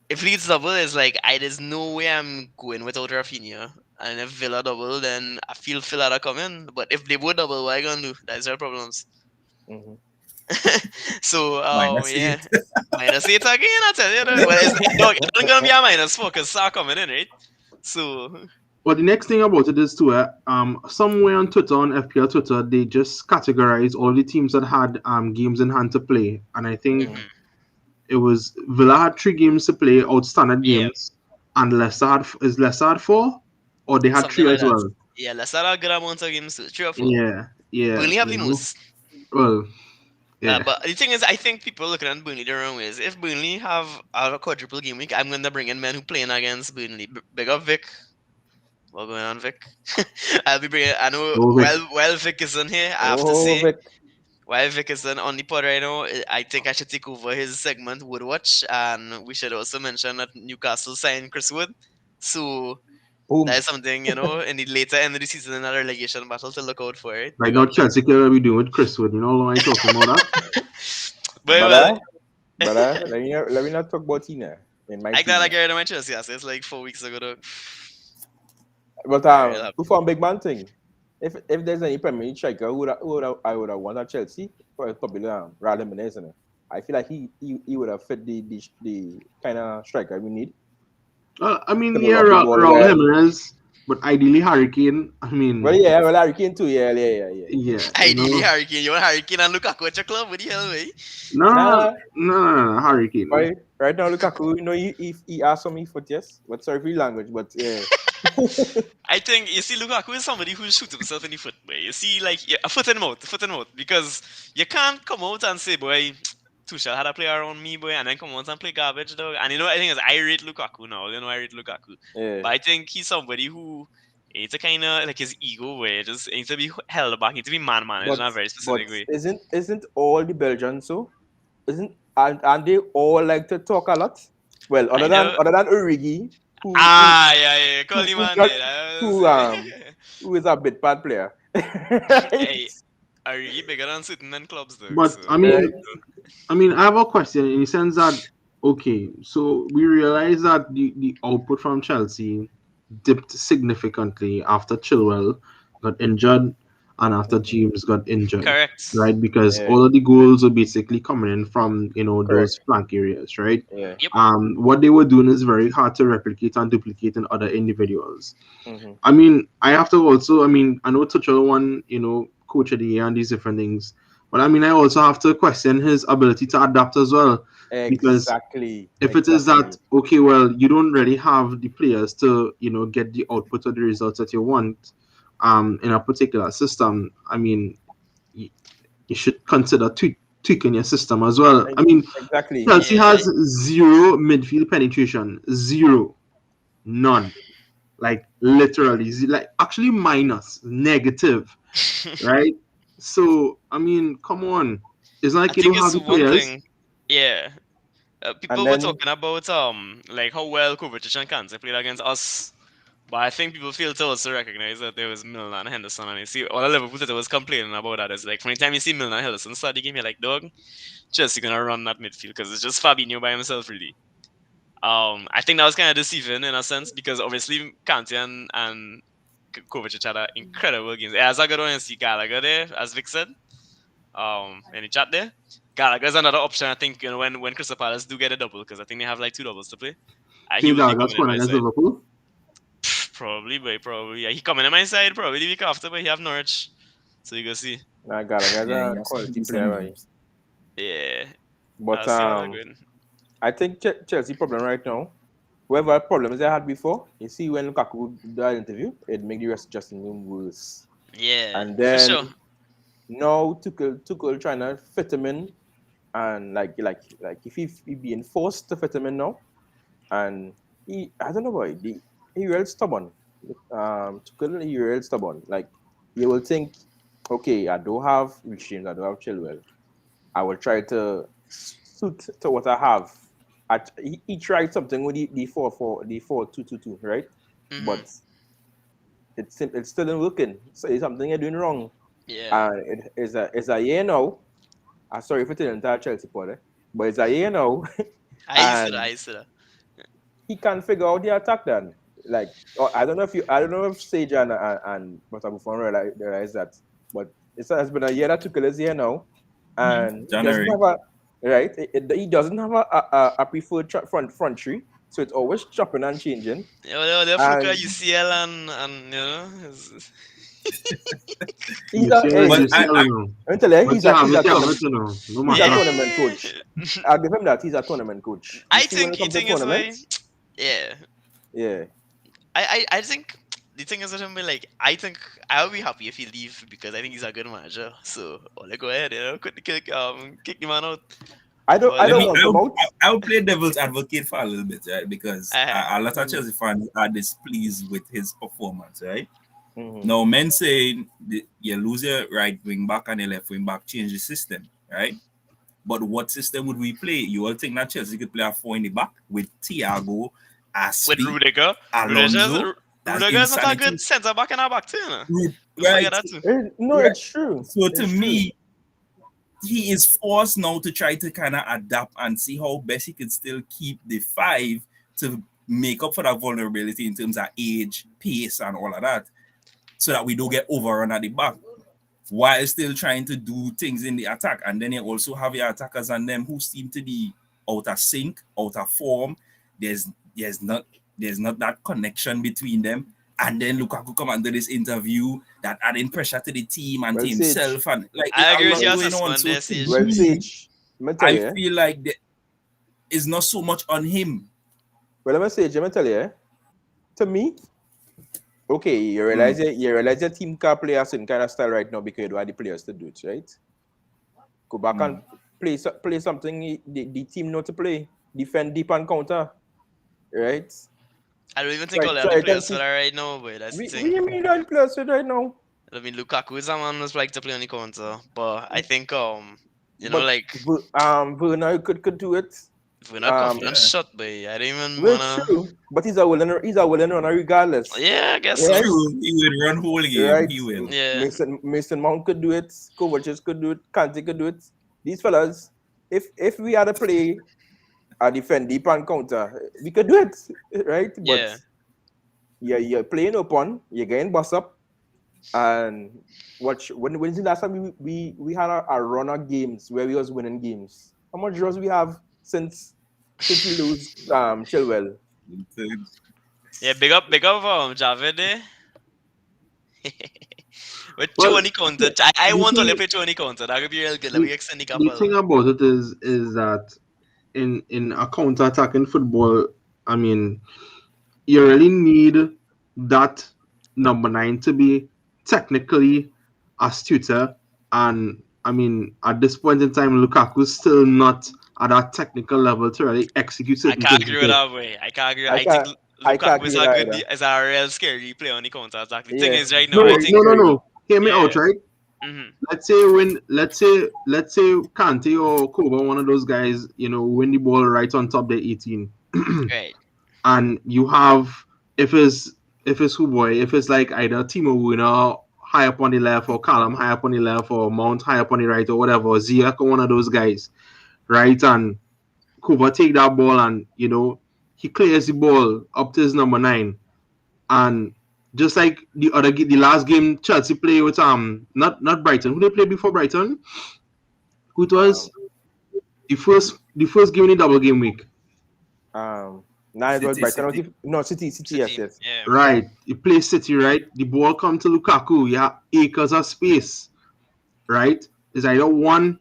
if Leeds double is like there's no way I'm going without Rafinha. And if Villa double, then I feel Villa are coming. But if they would double, what I gonna do? That's their problems. Mhm. So Minus yeah, 8. -8 again. I tell you, dog. Well, it's not gonna be a -4 because Sa coming in, right? So But the next thing about it is too, somewhere on Twitter, on FPL Twitter, they just categorize all the teams that had games in hand to play, and I think Mhm. it was Villa had 3 games to play, outstanding yeah, games, and Leicester had 4, or they had something 3 like as that. well. Yeah, let's not a good amount of games, too. 3 or 4. Yeah, yeah, Burnley have the most. Well, yeah. But the thing is, I think people looking at Burnley the wrong ways. If Burnley have a quadruple game week, I'm going to bring in men who playing against Burnley. Big up Vic. What going on, Vic? I'll be bringing. I know. Go Vic. While Vic is in here, I have to Oh, say, Vic. while Vic is on the pod right now, I think I should take over his segment Woodwatch, and we should also mention that Newcastle signed Chris Wood. So that Boom. is something in the later end of the season in a relegation battle to look out for. It. Right Big now, up. Chelsea can be doing with Chris Wood. You know what I'm talking about that? But well, Brother, let me not talk about Tina in my I team got I now. get rid of my Chelsea assets like 4 weeks ago. Though. But Very happy. before big man thing, if there's any Premier League striker I would have wanted Chelsea for probably Raul Jimenez. I feel like he would have fit the kind of striker we need. I mean, yeah, Control of the ball Raul well. Jimenez, but ideally Hurricane. I Well, mean, yeah, well, Harry Kane too. Yeah, yeah, yeah, yeah. yeah, Ideally, Hurricane. You want Hurricane and Lukaku at your club? What the hell, way? no, Nah, no, Hurricane. right now Lukaku, he asked me for yes, but sorry for the language, but yeah. I think you see Lukaku is somebody who shoots himself in the foot, boy. You see, like a foot in mouth, because you can't come out and say, boy, Tuchel had a player around me, boy, and then come out and play garbage, dog. And I think is I rate Lukaku now. I rate Lukaku, Yeah. but I think he's somebody who needs to kind of like his ego, where just needs to be held back, needs to be managed in a very But specific way. isn't all the Belgians so? Isn't and they all like to talk a lot? Well, I know. other than Origi, who Ah, yeah, call him who on got there. I was who say. who is a bit bad player. Right? Hey, are you bigger than sitting in clubs, though? But So Right? I mean, I have a question in the sense that okay, so we realize that the output from Chelsea dipped significantly after Chilwell got injured and after Mhm. James got injured, correct. right? Because Yeah, all of the goals were basically coming in from correct. those flank areas, right? Yeah. Yep. What they were doing is very hard to replicate and duplicate in other individuals. Mm-hmm. I mean, I have to also, I mean, I know Tuchel won, coach of the year and these different things. But I mean, I also have to question his ability to adapt as well. Because Exactly. if it is that, Exactly. okay, well, you don't really have the players to, get the output or the results that you want in a particular system, I mean, you, you should consider tweaking your system as well. I mean, Exactly. Chelsea Yeah. has zero midfield penetration, zero, none, like literally like actually minus negative, right? So I mean, come on, it's not I like you think don't have it's the one players. thing. Yeah. And People were then talking about like how well Kovacic and Kante played against us. But I think people fail to also recognize that there was Milner and Henderson, and you see all the Liverpool that was complaining about that is like from the time you see Milner and Henderson start the game, you're like, dog, just you're gonna run that midfield because it's just Fabinho by himself, really. I think that was kind of deceiving in a sense because obviously Kante and Kovacic had incredible games. As I got on and see Gallagher there, as Vic said, in the chat there. Gallagher's another option. I think when Crystal Palace do get a double because I think they have like two doubles to play. He Think will that be that's coming in going my against side. Liverpool. Probably, but probably yeah. He coming in my side probably the week after, but he have Norwich, so you go see. I got Yeah, a he has some quality decent player, right? games. Yeah, But I'll see how they're going. I think Chelsea problem right now. Whatever problems they had before, you see when Lukaku did that interview, it made the rest dressing room worse. Yeah, And for then sure. now Tuchel trying to fit him in, and like if he being forced to fit him in now, and I don't know why he real stubborn. Tuchel he real stubborn. Like you will think, okay, I don't have Rich James, I don't have Chilwell. I will try to suit to what I have. He tried something with the 4-4-2-2-2, right? Mm-hmm. But it's still not working. So it's something you're doing wrong. Yeah. And it's a year now. I'm sorry for telling entire Chelsea supporter, but it's a year now, I used to that. I and used to that. he can't figure out the attack then. Like, I don't know if Sage and Butter Buffon realize that, but has been a year that took his year now, and he doesn't January. have a right. He doesn't have a preferred front three, so it's always chopping and changing. They fluke And UCL and you know. he's You a see, hey, But you see, I don't know. I'm telling you, But you have it, you know. No he's a matter. tournament coach. I'll give him that. He's a tournament coach. You I see, when think it he comes to think is way. tournaments, Yeah. yeah. I think the thing is with him, like I think I'll be happy if he leave because I think he's a good manager. So let go ahead, kick the man out. I But don't let me. want him out. I'll play devil's advocate for a little bit, right? Because Uh, a lot of Mhm. Chelsea fans are displeased with his performance, right? Mhm. Now, men say you lose your right wing back and your left wing back, change the system, right? But what system would we play? You all think that Chelsea could play a four in the back with Thiago, with Aspi, Rudiger, Alonso? That's Rudiger is not a insanity. good centre back in our back too. You know? Don't forget Right. that too. No, Right. it's true. So to It's true. me, he is forced now to try to kind of adapt and see how best he can still keep the five to make up for that vulnerability in terms of age, pace, and all of that, so that we don't get overrun at the back while still trying to do things in the attack. And then you also have your attackers and them who seem to be out of sync, out of form. There's there's not there's not that connection between them. And then Lukaku come under this interview that adding pressure to the team and to Well, Sage. himself, and like there's I a agree with lot your going on. assessment So there, to Sage. Well, me, Sage. Let me tell I you. feel like it's not so much on him. Well, let me say, let me tell you. To me, okay, you realize your team can't play a certain kind of style right now because you don't have the players to do it, right? Go back and play something the team know to play. Defend deep and counter, right? I don't even think all the Try other it and players for see. that right now, but that's the We thing. you mean that players fit right now? I mean, Lukaku is a man who's like to play on the counter, but I think But like Werner could do it. if we're not Um, confident shot, but I don't even well, wanna. true, but he's a willing runner regardless. Yeah, I guess so. Right? True, he will run whole game. Right. He will. Yeah, Mason Mount could do it. Kovacic could do it. Kante could do it. These fellas, if we had to play a defend deep and counter, we could do it, right? But yeah. you're playing open, you're getting bust up, and when's the last time we had a run of games where we was winning games? How much draws we have since we lose Chilwell? Yeah, big up Javed there. With Well, 20 counter. I the want to thing, play 20 counter. That could be real good. Let the, me extend the the thing couple. about it is that in a counter-attacking football, I mean, you really need that number 9 to be technically astuter. And I mean, at this point in time, Lukaku's still not at that technical level to really execute I certain can't things. agree with that way. I can't agree. I I think can't I can't Lukaku agree is with a that good, either. is a real scary player on the counter attack. The thing Yeah, is, right now, No, I very think, no, no, scary. no. Hear me yeah. out, right? Hmm. Let's say Kante or Koba, one of those guys, win the ball right on top the 18. Right. And you have, if it's who boy, if it's like either Timo Werner high up on the left, or Callum high up on the left, or Mount high up on the right, or whatever, or Ziyech or one of those guys, right? And Kuba take that ball, and he clears the ball up to his number 9. And just like the last game Chelsea play with not Brighton, who they played before Brighton, who it was, Um, the first game in the double game week. now it was City, Brighton. City. No, City, yes, City. yes. Yeah. Right, he plays City, right? The ball come to Lukaku, you have acres of space, right? It's either one,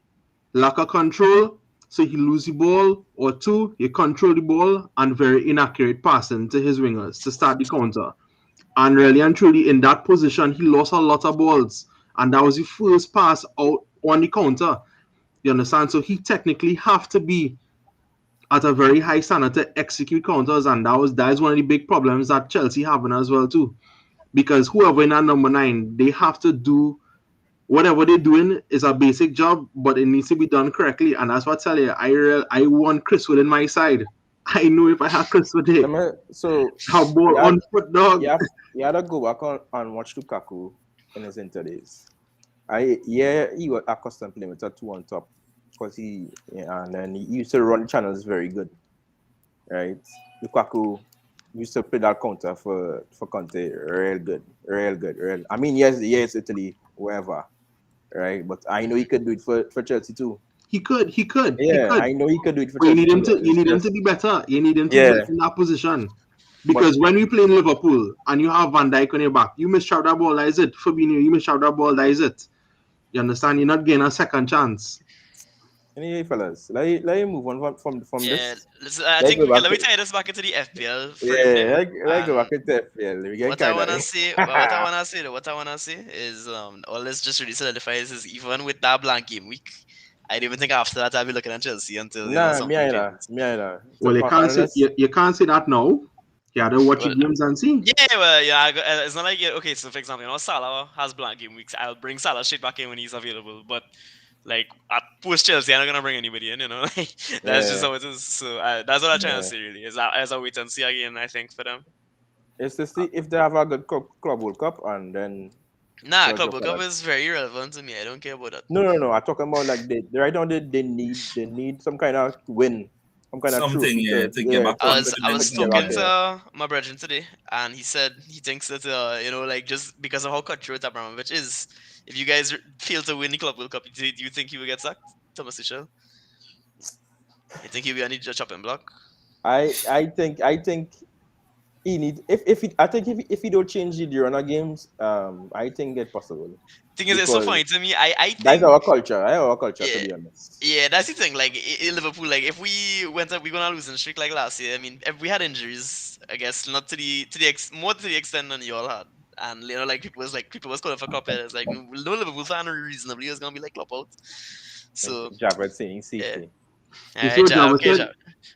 lack of control, so he lose the ball, or two, he control the ball and very inaccurate passing to his wingers to start the counter. And really and truly, in that position, he lost a lot of balls, and that was the first pass out on the counter. You understand? So he technically have to be at a very high standard to execute counters, and that is one of the big problems that Chelsea having as well too. Because whoever in that number 9, they have to do whatever they're doing is a basic job, but it needs to be done correctly. And that's what I tell you. I want Chris Wood in my side. I know if I had Chris Wood there, So how ball on foot dog. you have to go back on and watch Lukaku in his interdays. He was accustomed playing with a 2 on top because and then he used to run channels very good, right? Lukaku used to play that counter for Conte real good, real. I mean, yes, Italy, wherever, right? But I know he could do it for Chelsea too. He could. Yeah, I know he could do it for But Chelsea too. you need him to be better. You need him to Yeah. be in that position. Because when we play in Liverpool and you have Van Dijk on your back, you misshot that ball, that is it. Fabinho, you misshot that ball, that is it. You understand? You're not getting a second chance. Anyway, fellas, let me move on from this. I think let me tie this back into the FPL frame there. Let's go back into FPL. What I wanna say, what I wanna say is all this just really solidifies is even with that blank game week, I don't even think after that I'll be looking at Chelsea until me either. Well, you can't say that now. You have to watch your games and see. Yeah, well, yeah, it's not like okay. So, for example, Salah has blank game weeks. I'll bring Salah straight back in when he's available. But like at post Chelsea, I'm not gonna bring anybody in. That's just how it is. So that's what I'm trying to say. Really, is as a wait and see again. I think for them. It's to see if they have a good Club World Cup and then. Club World Cup is very irrelevant to me. I don't care about that. No. I'm talking about like right now they need some kind of win. Something, to get back. I was talking to my brother today, and he said he thinks that like just because of how cutthroat Abramovich is, if you guys fail to win the Club World Cup, do you think he will get sacked, Thomas Tuchel? You think he'll be on the chopping block? I think he need if he don't change the Girona games, I think it's possible. Thing is, it's so funny to me. I think that's our culture. To be honest. Yeah, that's the thing. Like in Liverpool, like if we went up, we're gonna lose in streak like last year. I mean, if we had injuries, I guess not to the more to the extent than you all had. And like people was calling for cup headers. Like no Liverpool fan reasonably is gonna be like club out. So Javed saying safety.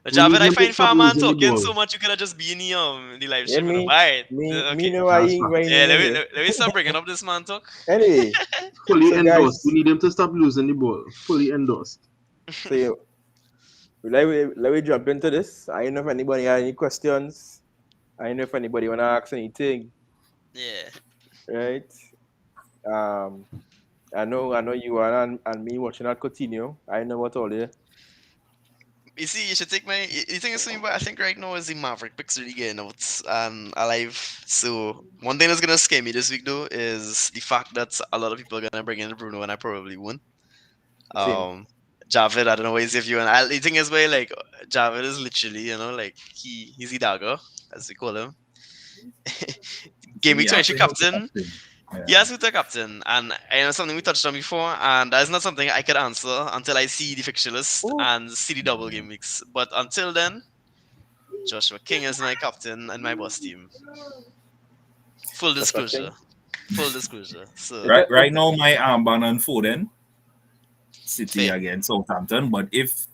Javid, I find Farman talking so much you could have just been in the live stream. Alright. Me know why let me stop bringing up this man talk. Anyway, fully endorsed. We need him to stop losing the ball. Fully endorsed. So let me jump into this. I don't know if anybody has any questions. I don't know if anybody wanna ask anything. Yeah. Right. I know you are and me watching at Coutinho. I know what all there. You see, you should take my. You think it's me, but I think right now is the Maverick picks really getting out and alive. So one thing that's gonna scare me this week though is the fact that a lot of people are gonna bring in Bruno and I probably won't. Javid, I don't know what if you and the thing is way like Javid is literally like he's the dagger as we call him. Game week 23 captain. Yes, with the captain, and I know something we touched on before, and that's not something I could answer until I see the fixture list and see the double game weeks. But until then, Joshua King is my captain and my boss team. Full disclosure. So right now, my armband on Foden, City against Southampton. But if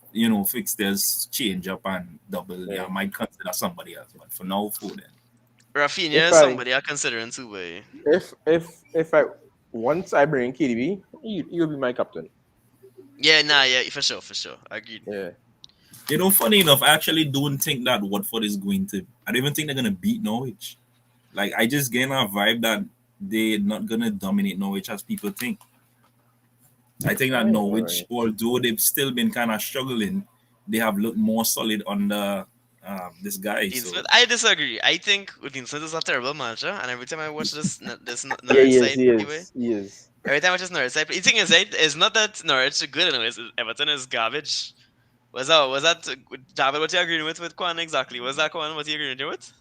fixtures change up and double, I might consider somebody else. But for now, Foden. Rafinha is somebody I'm considering too, boy. If I once I bring KDB, you'll be my captain. Yeah, for sure. Agreed. Yeah. Funny enough, I actually don't think that Watford is going to. I don't even think they're gonna beat Norwich. Like I just gain a vibe that they're not gonna dominate Norwich as people think. I think that Norwich, although they've still been kind of struggling, they have looked more solid under this guy. So. I disagree. I think Dean Smith is a terrible manager, and every time I watch this Norwich side, he is. Every time I watch this Norwich side, the thing is, right, it's not that Norwich is good, anyways. Everton is garbage. Was that David? What you agreeing with Kwan exactly? Was that Kwan? What you agreeing with?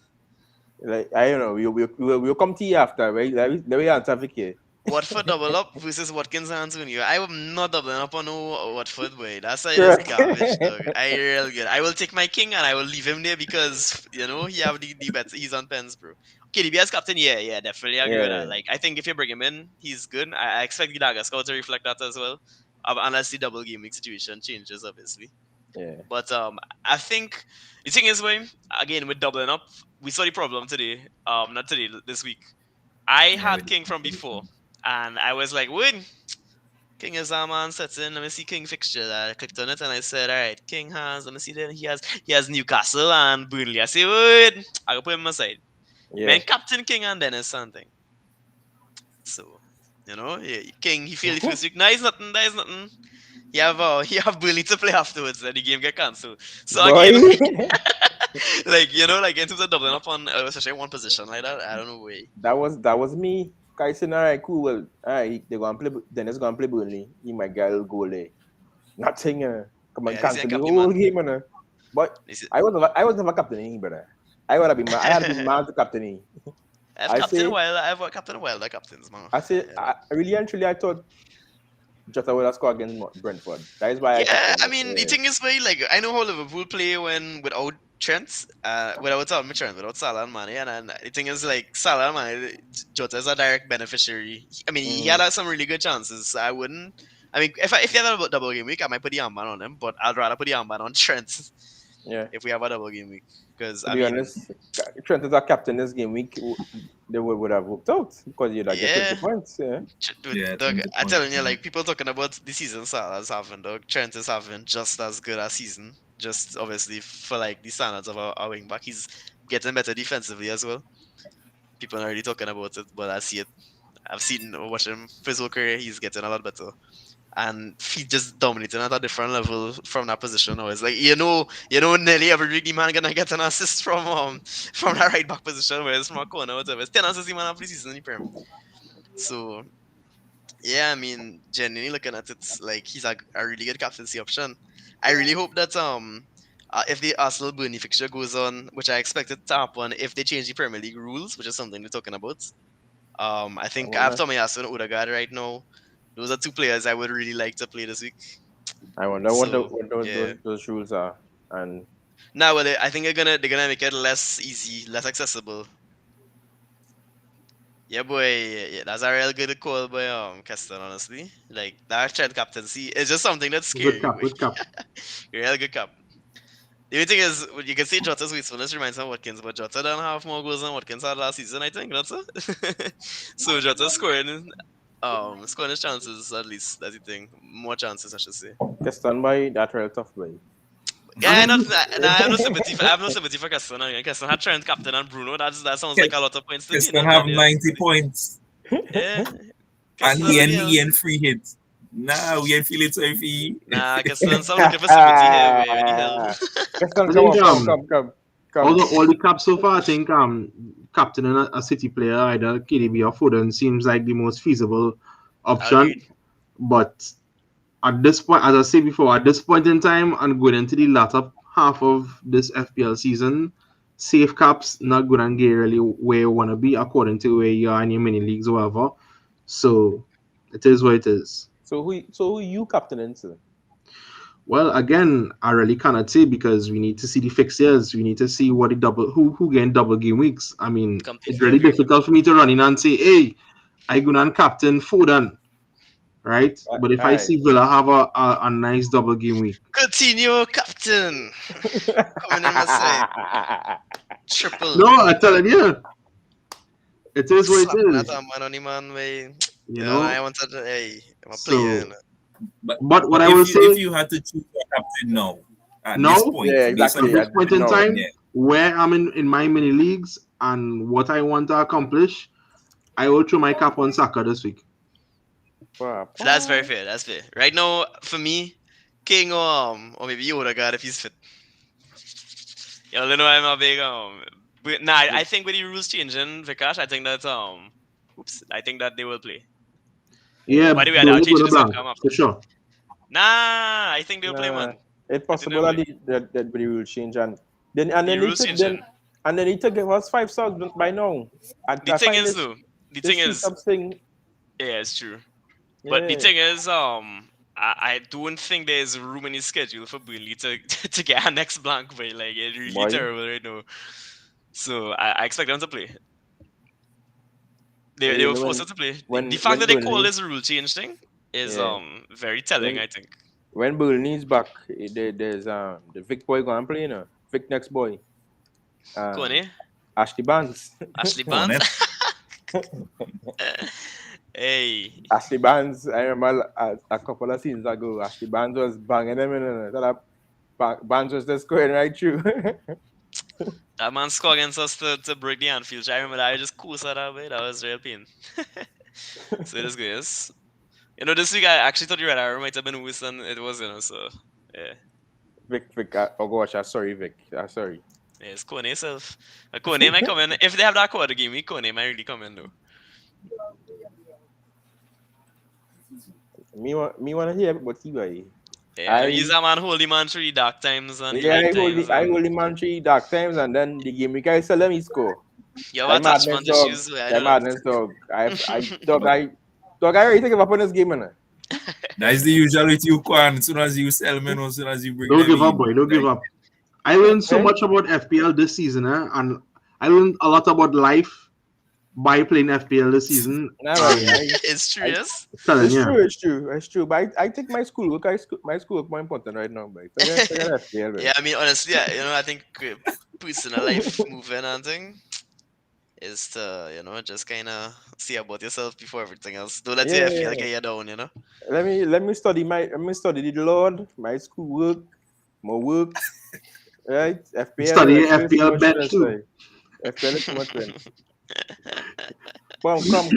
Like I don't know. We'll come to you after, right? Let me answer Vicky. Watford double up versus Watkins and Antonio. I am not doubling up on no Watford way. That's why it's garbage, dog. I real good. I will take my king and I will leave him there because he have the bets. He's on pens, bro. Okay, the BS captain, yeah, definitely agree with that. Like I think if you bring him in, he's good. I expect the Dagger Scout to reflect that as well, unless the double game week situation changes, obviously. Yeah. But I think the thing is, again with doubling up, we saw the problem today. Not today, this week. I had king from before. And I was like, "Wood, King is our man sets in. Let me see King fixture." I clicked on it and I said, "All right, King has. Let me see. Then he has Newcastle and Burnley." I say, "Wood, I will put him aside." Yeah. Man, Captain King and Dennis something. So, King he failed the first week. Nice nothing. That is nothing. He have Burnley to play afterwards, and the game get cancelled. So Boy. again, like in terms of doubling up on especially one position like that, I don't know way. that was me. Kai said, all right, cool. Well, all right, they're gonna play. Dennis gonna play Burnley. He might get a goal there. Nothing. Come on, Yeah, this is cancel the captain whole man. game, But This is, I was never captaining, brother. I had to be mad to captaining. I've I captain say, while I've captain while the captains man. I say, I really and truly, I thought Jota would have scored against Brentford. That is why I Yeah, captained I him. mean the Yeah. thing is, way like I know how Liverpool play when without Trent, without Salah and Mane, and the thing is like Salah and Mane, Jota is a direct beneficiary. I mean, he had Mm, some really good chances. I wouldn't. I mean, if he had a double game week, I might put the armband on him, but I'd rather put the armband on Trent yeah. if we have a double game week because To I be mean, honest, Trent as a captain this game week, they would have worked out because you'd have get 20 yeah. points. Yeah. Yeah, Dog, 20 I'm points. telling you, like people talking about the season Salah's having, dog. Trent is having just as good a season. Just obviously for like the standards of our wing back, he's getting better defensively as well. People are already talking about it, but I see it. I've seen watch him for his whole career. He's getting a lot better, and he just dominating at a different level from that position. Now it's like nearly every week the man gonna get an assist from that right back position, whether it's from a corner or whatever. It's 10 assists the man after the season in the Prem. So yeah, I mean, genuinely looking at it, like he's a really good captaincy option. I really hope that if the Arsenal Burnley fixture goes on, which I expect it to happen, if they change the Premier League rules, which is something they're talking about. I I think I have wonder. Tommy Asu and Odegaard right now. Those are two players I would really like to play this week. I wonder what So yeah. those rules are. And Now, well, I think they're gonna make it less easy, less accessible. Yeah, boy, yeah, that's a real good call by Keston, honestly. Like that trend captaincy is just something that's Good scary, cap, boy. good cap. Real good cap. The only thing is, you can see Jota's wastefulness reminds me of Watkins, but Jota don't have more goals than Watkins had last season, I think. That's it. So Jota scoring his chances at least. That's the thing. More chances, I should say. just stand by that real tough way. Yeah, I don't. Nah, I have no sympathy. I have no sympathy for Keston. Keston had Trent captain and Bruno. That sounds like a lot of points to me. Keston Then have at the end of 90 the day. points. Yeah, And Keston. Yeah. he ain't free hit. Nah, we ain't feeling sorry for you. Nah, Keston. So I'm looking for sympathy here. Wait, what the hell? Just come I come think on, come. all the caps so far, I think captain and a City player, either KDB or Foden, seems like the most feasible option. Agreed. But at this point, as I said before, at this point in time and going into the latter half of this FPL season, safe caps not going to get really where you want to be according to where you are in your mini leagues or whatever. So it is what it is. So who you captaining to? Well, again, I really cannot say because we need to see the fixtures. We need to see what the who getting double game weeks. I mean, it's Completely really agree. difficult for me to run in and say, "Hey, I gonna captain Foden," right? But if I Alright. see Villa have a nice double game week, Coutinho, captain. Coming in my side. Triple. no, I tell you, it is what it Slapping at is. a man on the man way. You I know. wanted to, hey, I'm a player. So, But but what but I will if say you had to choose a captain now, at now, this point, Yeah, based at on exactly. this point in No. time, yeah, where I'm in my mini leagues and what I want to accomplish, I will throw my cap on Saka this week. That's very fair. That's fair. Right now, for me, King or maybe Odegaard if he's fit. You know I'm a big I think with the rules changing, Vikash, I think that I think that they will play. Yeah, By the way, I'll don't change go to this blank outcome after. for sure. Nah, I think they'll play, Nah, man. it's I think they possible will. that the rule change and then The they rules took then changing. and then he took give us 5 stars by now. The I thing find is though, the this thing C is, sub thing. yeah, it's true. But the Yeah. thing is, I don't think there's room in his schedule for Burnley to to get a next blank way. Like it's really Boy. terrible right now. So I expect them to play. Yeah, They were forced to play. The fact that they call this rule change thing is Yeah. very telling, when I think. when Burnley's back, there's the Vic boy gonna play now. Vic next boy. Go on, eh? Ashley Barnes. Ashley come on, Barnes. eh? Hey. Ashley Barnes, I remember a couple of seasons ago, Ashley Barnes was banging them in. Barnes was just going right through. That man scored against us to break the Anfield. I remember that. I just cool that way. That was real pain. So it is good. Yes. This week I actually thought you read. I might have been worse than it was. So yeah. Vic, oh gosh, I'm sorry, Vic. I'm sorry. Yeah, it's Kone itself. Kone might come in if they have that quarter game. Kone might really come in though. Me want to hear about T-Boy. Yeah, he's a man holy man through dark times and Yeah, light times. I hold him on 3 dark times, and then the game we can sell him, he score. You have I'm madness attachment dog. issues. I I'm don't know. madness dog. I already think of this game, man. That is the usual with you, Kwan. As soon as you sell men, as soon as you bring Don't them give up, in. boy. Don't give up. I learned so much about FPL this season, and I learned a lot about life by playing FPL this season. It's true, yes. It's true. But I think my schoolwork more important right now, but Yeah, I mean, honestly, I think personal life moving and thing is to just kind of see about yourself before everything else. Don't let your FPL get you down. Let me study the Lord, my schoolwork, my work, right? FPL. Study FPL bet too. FPL is too much fun.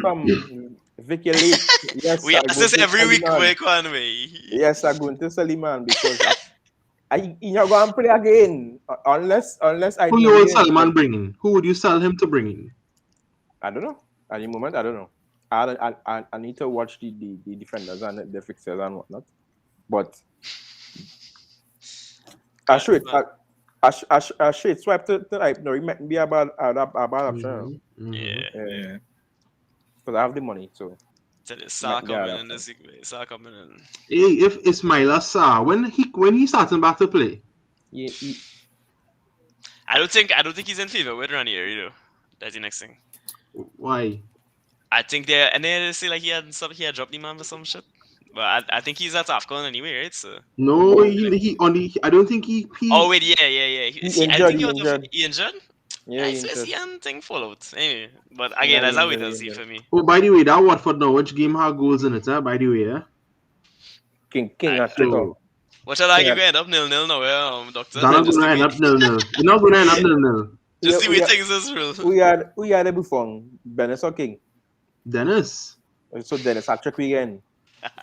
Come. Vicky late. Yes, we ask this every week, Conway. Yes, I'm going to sell him, man, because I not going to play again unless I. Who you will sell man bringing? Who would you sell him to bring in? I don't know. At the moment, I don't know. I need to watch the defenders and the fixers and whatnot. But I should swipe to type. No, it might be a bad option. Yeah. Because I have the money, so. Saw coming in this week. Saw coming in. Hey, if Ismaila Sarr when he starting back to play, I don't think he's in favor with Ranieri though. That's the next thing. Why? I think they say like he had dropped the man for some shit. But I think he's at AFCON anyway, right? So no, he only. I don't think he. Oh wait, yeah. I think he injured. Yeah, I suppose he thing followed. Anyway, but again, that's how we see for me. Oh, by the way, that Watford Norwich game had goals in it, by the way, yeah. King has to what shall I give you end up 0-0 now, Doctor? That's not gonna end up 0-0. You're not gonna end up 0-0. Just the way things is real. We had the Buffon, Dennis or King. Dennis. So Dennis hat trick again.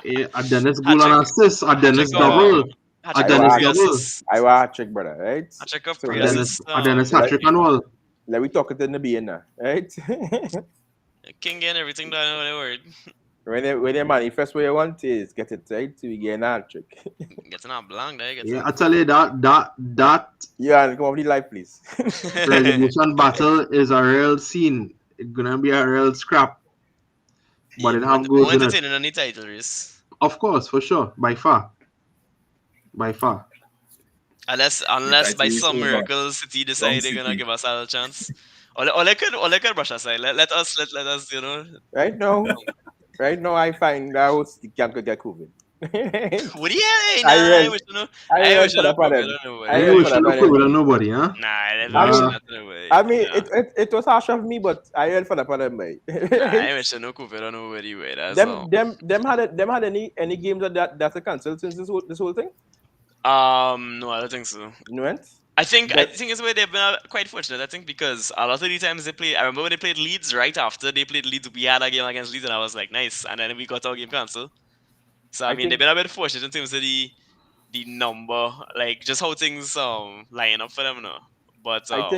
Yeah, a Dennis goal and assist, a Dennis double. A Dennis double. I was hat trick, brother, right? Hat trick of A Dennis hat trick and all. Let me talk it in the beginning now, right? King getting everything done over the word. When they manifest what you want is get it right to get an hat trick. Getting a blank there. Yeah, I tell you that. Yeah, come off the live, please. Relegation battle is a real scene. It's gonna be a real scrap. But it have goals in it. Entertaining the title race. Of course, for sure, by far. Unless by some miracle City decide they're gonna give us a chance. All I could brush aside. Let us Right now I find out the camp could get COVID. Would I wish no. I wish no nobody, huh? I mean, it was harsh of me, but I heard for the problem, mate. I wish no COVID on nobody. Them had any games that's a cancelled since this whole thing? No, I don't think so. You went? I think it's where they've been quite fortunate. I think because a lot of the times they play. I remember when they played Leeds. Right after they played Leeds, we had a game against Leeds, and I was like, nice. And then we got our game cancelled. So I mean, they've been a bit fortunate in terms of the number, like just how things line up for them now. But I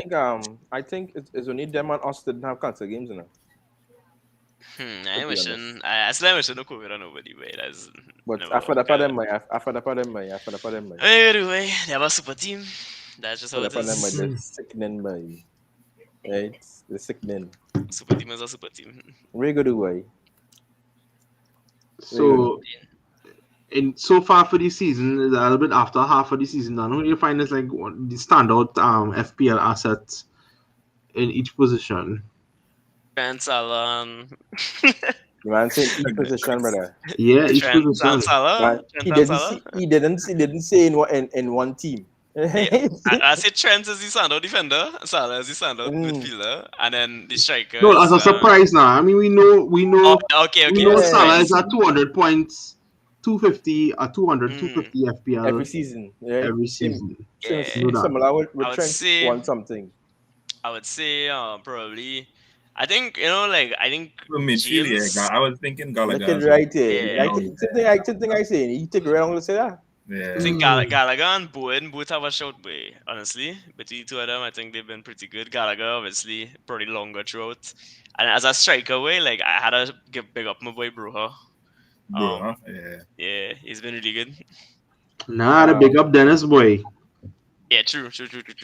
think it's only them and us that didn't have cancelled games now. I wish no COVID on nobody, wait. But after the problem, anyway, they have a super team. That's just how it is. The sickening, man. Right? The sickening. Super team is a super team. Very good way. So, so far for this season, a little bit after half of the season, now, who do you find is like the standout FPL assets in each position? Trent Salah. You want to say each position, brother? Yeah, each position. Salah. He didn't say in one team. I say Trent is the standout defender, Salah is the standout Mm. midfielder, and then the striker No, is. as a surprise now. I mean, we Oh, know, okay, we okay, know a Salah Yeah. is surprise. at 200 points, 250, 200, Mm, 250 Every FPL season, right? every Same, season. same, yeah, You know that. similar I with would Trent say, won something. probably. I think I think For midfield, yeah. James. I was thinking Gallagher Looking as well. right here. Yeah, Like Down same thing I say. He take very long to say that. there. I Yeah. think Gallagher and Bowen both have a shout way, honestly. Between the two of them, I think they've been pretty good. Gallagher, obviously, probably longer throughout. And as a striker way, like, I had to give big up my boy Bruja. Bro, huh? Yeah. Yeah, he's been really good. Nah, the big up Dennis boy. Yeah, true.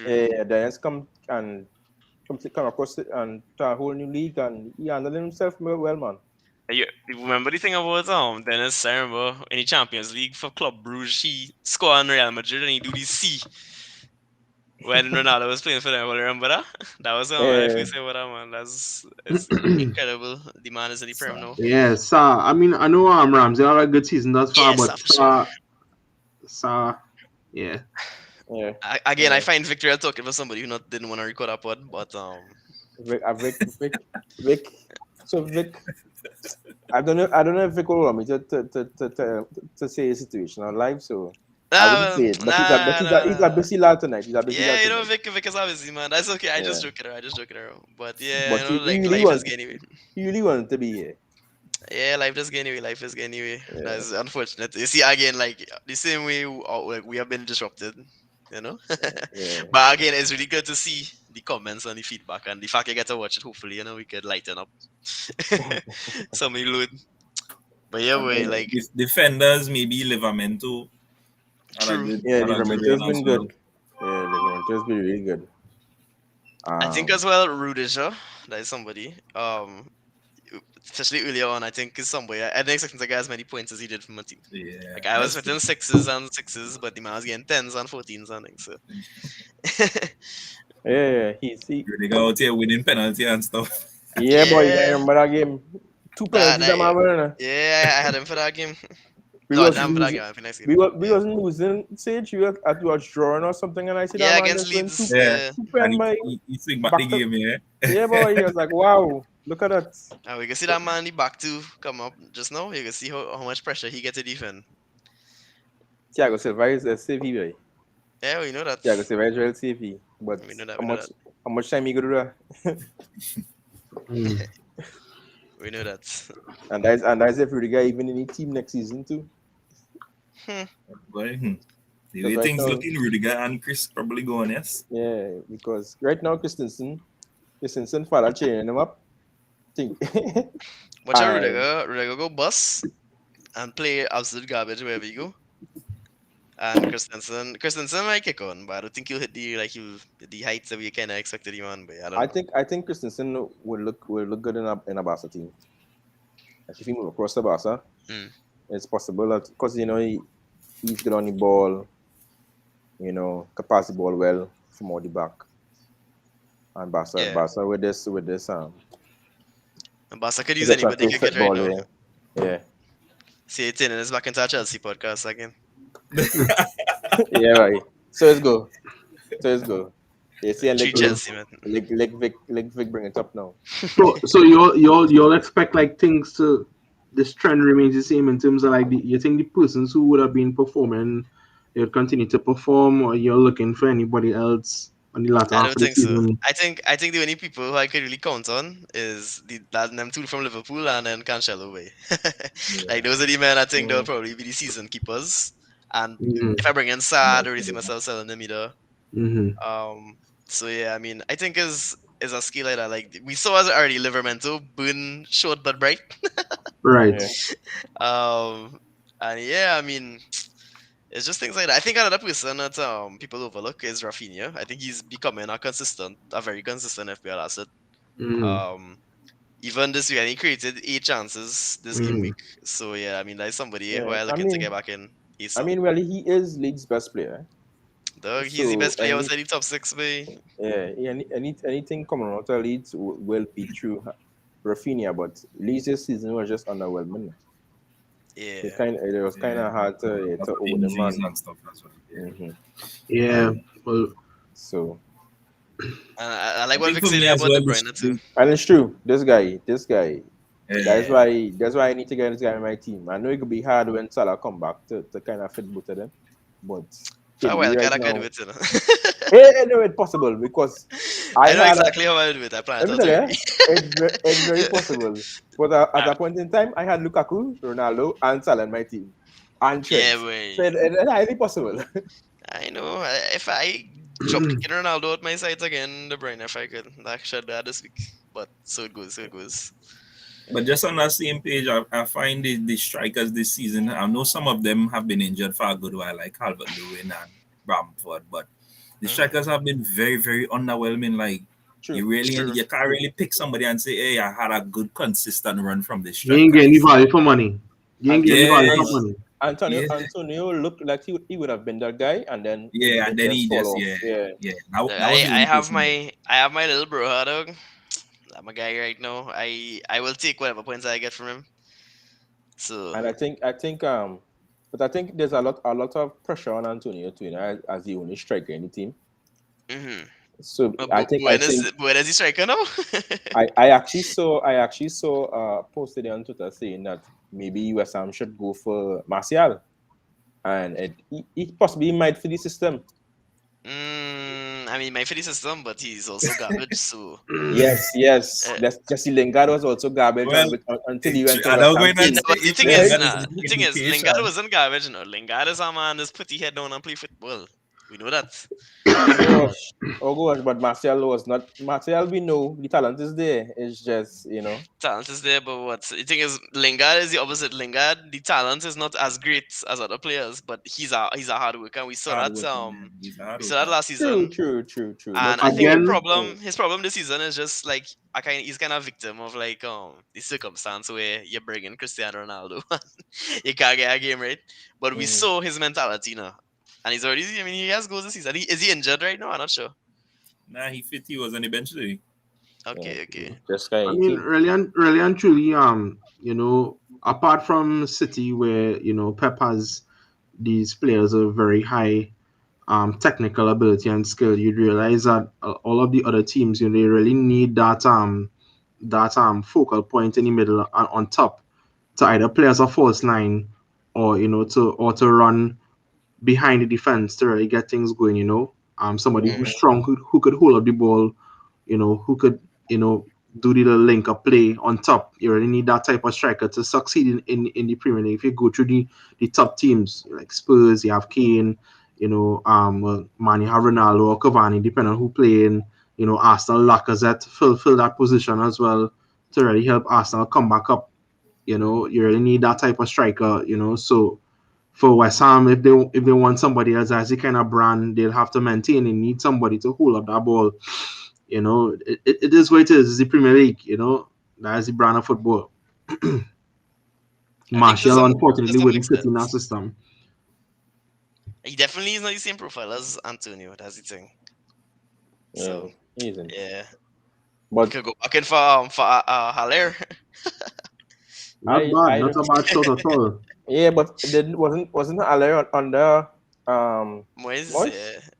Yeah, Dennis come across it and to a whole new league, and he handled himself well, man. You remember the thing about Dennis? I remember in the Champions League for Club Bruges, he scored on Real Madrid and he do the C when Ronaldo was playing for them. Well, remember that? That was I feel Yeah, say about that, man. It's incredible. The man is in the So, Prem now. Yeah, I mean, I know Ramsey had a good season thus far, Yes, but for sure. Yeah. yeah. Again, I Yeah. find Victor talking for somebody who didn't want to record that pod, but Vic. So Vic, I don't know if Vic will allow me to say his situation on live, so I wouldn't say it. But he's a nah. busy lad tonight. He's a busy Yeah, lad tonight. Vic is obviously man. That's okay. I just Yeah. joke it around. I just joke it around. But yeah, But he like really life is want getting away. he really wanted to be here. Yeah, life is getting away. Life is getting away. Yeah. That's unfortunate. You see, again, like the same way like, we have been disrupted, you know. Yeah. But again, it's really good to see the comments and the feedback and the fact you get to watch it. Hopefully, we could lighten up some load. But yeah, and way then like defenders, maybe Livramento true. Yeah, had a good Livramento has run as been well. good. Yeah, Livramento has been really good. I think as well, Rudisha, that is somebody. Especially earlier on, I think is somebody. I didn't expect him to get as many points as he did from my team. Yeah. Like I was That's within sixes and sixes, but the man was getting tens and 14s and things. So Yeah, they go out here winning penalty and stuff. yeah, boy, I yeah, remember that game. Two penalties that man winning. yeah, I had him for that game. We No, I was didn't have him for that losing. game. For next game. We Yeah, wasn't losing. Sage, we was drawing or something, and I see that yeah, man against just win Leeds. Yeah. Yeah, two And pen by he swing back the back to. game, yeah. Yeah, boy, he was like, wow, look at that. and we can see that man in the back two come up just now. You can see how much pressure he gets to defend. Thiago Silva is a safety boy. Yeah, we know that. Thiago Silva is real safety, but We know that. how We know much that. how much time he go do that? We know that. And that's if Rudiger even in the team next season too. Boy, the Because way right things now, looking, Rudiger and Chris probably going, yes. yeah, because right now Christensen father chaining him up. Think Watch out, and Rudiger go bust and play absolute garbage wherever you go. And Christensen might kick on, but I don't think he'll hit the heights that we kind of expected him on. But I don't know. I think Christensen will look good in a Barca team. Like if he move across the Barca, Mm. it's possible that because he's good on the ball, can pass the ball well from all the back. And Yeah, Barca with this and Barca could use with anybody they attractive could get right football, now. yeah. See it in, and it's back into our Chelsea podcast again. Yeah, right. So it's go. You see, and Three Chelsea, man. Vic bring it up now. So you'll expect like things to this trend remains the same in terms of like you think the persons who would have been performing they'll continue to perform, or you're looking for anybody else on the latter I half don't of the think so. season? I think the only people who I could really count on is them two from Liverpool and then Cancelo way. Like those are the men I think they'll probably be the season keepers. And Mm-hmm. if I bring in Sad, I already see myself selling them either. Mm-hmm. So yeah, I mean, I think is a skill like that. Like we saw as already Livermento, burn short but bright. Right. Yeah. And yeah, I mean, it's just things like that. I think another person that people overlook is Rafinha. I think he's becoming a very consistent FPL asset. Mm-hmm. Even this week, and he created 8 chances this game Mm-hmm. week. So yeah, I mean, that's somebody who Yeah. I I looking to mean, get back in. well, he is League's best player. Dog, he's the So best player outside the top six, way. anything coming out of Leeds will be through Rafinha, but Leeds this season was just underwhelming. Yeah. It was kind of hard Lots to of own him, injuries man. and stuff as well. Yeah. Hmm. Yeah. And Well, so, And I like I what think Vic for said me there as about De well, Bruyne too. and it's true. This guy. Yeah. That's why I need to get this guy in my team. I know it could be hard when Salah come back to kind of fit both of them, but For a KDB while, right I can do now, it, you know. no, it's possible because I I know had a exactly how I do it. I plan let it me out tell already. you, it's very possible. But at a point in time, I had Lukaku, Ronaldo, and Salah in my team, and Trent. Yeah, So boy. it's highly possible. I know. If I drop kicking Ronaldo at my sides again, De Bruyne, if I could, that should do that this week. But so it goes, so it goes. But just on that same page, I find the strikers this season, I know some of them have been injured for a good while, like Calvert-Lewin and Bamford, but the Hmm. strikers have been very, very underwhelming. Like, True. True. you can't really pick somebody and say, hey, I had a good, consistent run from this you ain't striker. getting any value for money. You ain't getting any Antonio, Yeah, value for Ant- money. yeah, Antonio looked like he would have been that guy, and then yeah, and it then just he fall just, off. yeah, Yeah. yeah. That was I, the I only have case. my little bro, dog. I'm a guy right now. I will take whatever points I get from him. So. And but I think there's a lot of pressure on Antonio too, you know, as the only striker in the team. Mm-hmm. So I think Buena's the striker now? I actually saw posted on Twitter saying that maybe West Ham should go for Martial, and he possibly might fit the system. I mean, my favorite system, but he's also garbage. So, Yes. uh, That's Jesse Lingard was also garbage Well, until he went to I'm West not Ham going to no, too. say but the if thing Lingard is, Right? is nah, the the thing is, Lingard indication. wasn't garbage. No, Lingard is a man just put his head down and play football. We know that. Oh gosh. Oh gosh, but Martial was not Martial. We know the talent is there. It's just Talent is there, but what the thing is, Lingard is the opposite. Lingard, the talent is not as great as other players, but he's a hard worker. We saw Hard that. working man. He's a hard We saw that worker. last true, season. true. But And I think Again, his problem this season is just like he's kind of victim of like the circumstance where you're bringing Cristiano Ronaldo, you can't get a game right. But we mhm. saw his mentality now, and he's already. I mean, he has goals this season. Is he injured right now? I'm not sure. Nah, he fit. He was on the bench today. Yeah, Okay, okay. just guy I mean, 18. really and truly, apart from City, where Pep has these players of very high technical ability and skill, you'd realize that all of the other teams, they really need that focal point in the middle and on top to either play as a false line or to run behind the defense to really get things going. Somebody Mhm. who's strong, who could hold up the ball, who could do the little link up play on top. You really need that type of striker to succeed in the Premier League. If you go through the top teams like Spurs, you have Kane, Man, you have Ronaldo or Cavani, depending on who playing. Arsenal, Lacazette fill that position as well to really help Arsenal come back up. You really need that type of striker. So for West Ham, if they want somebody else as the kind of brand they'll have to maintain, they need somebody to hold up that ball. It is what it is. It's the Premier League. That is the brand of football. I think Martial, to unfortunately, some wouldn't fit extent, in our system. he definitely is not the same profile as Antonio. That's the thing. Yeah, So he isn't. yeah, he But could go back in for Haller. Not bad. I Not don't. a bad shot at all. Yeah, but then wasn't Aller under Moise, Moyes?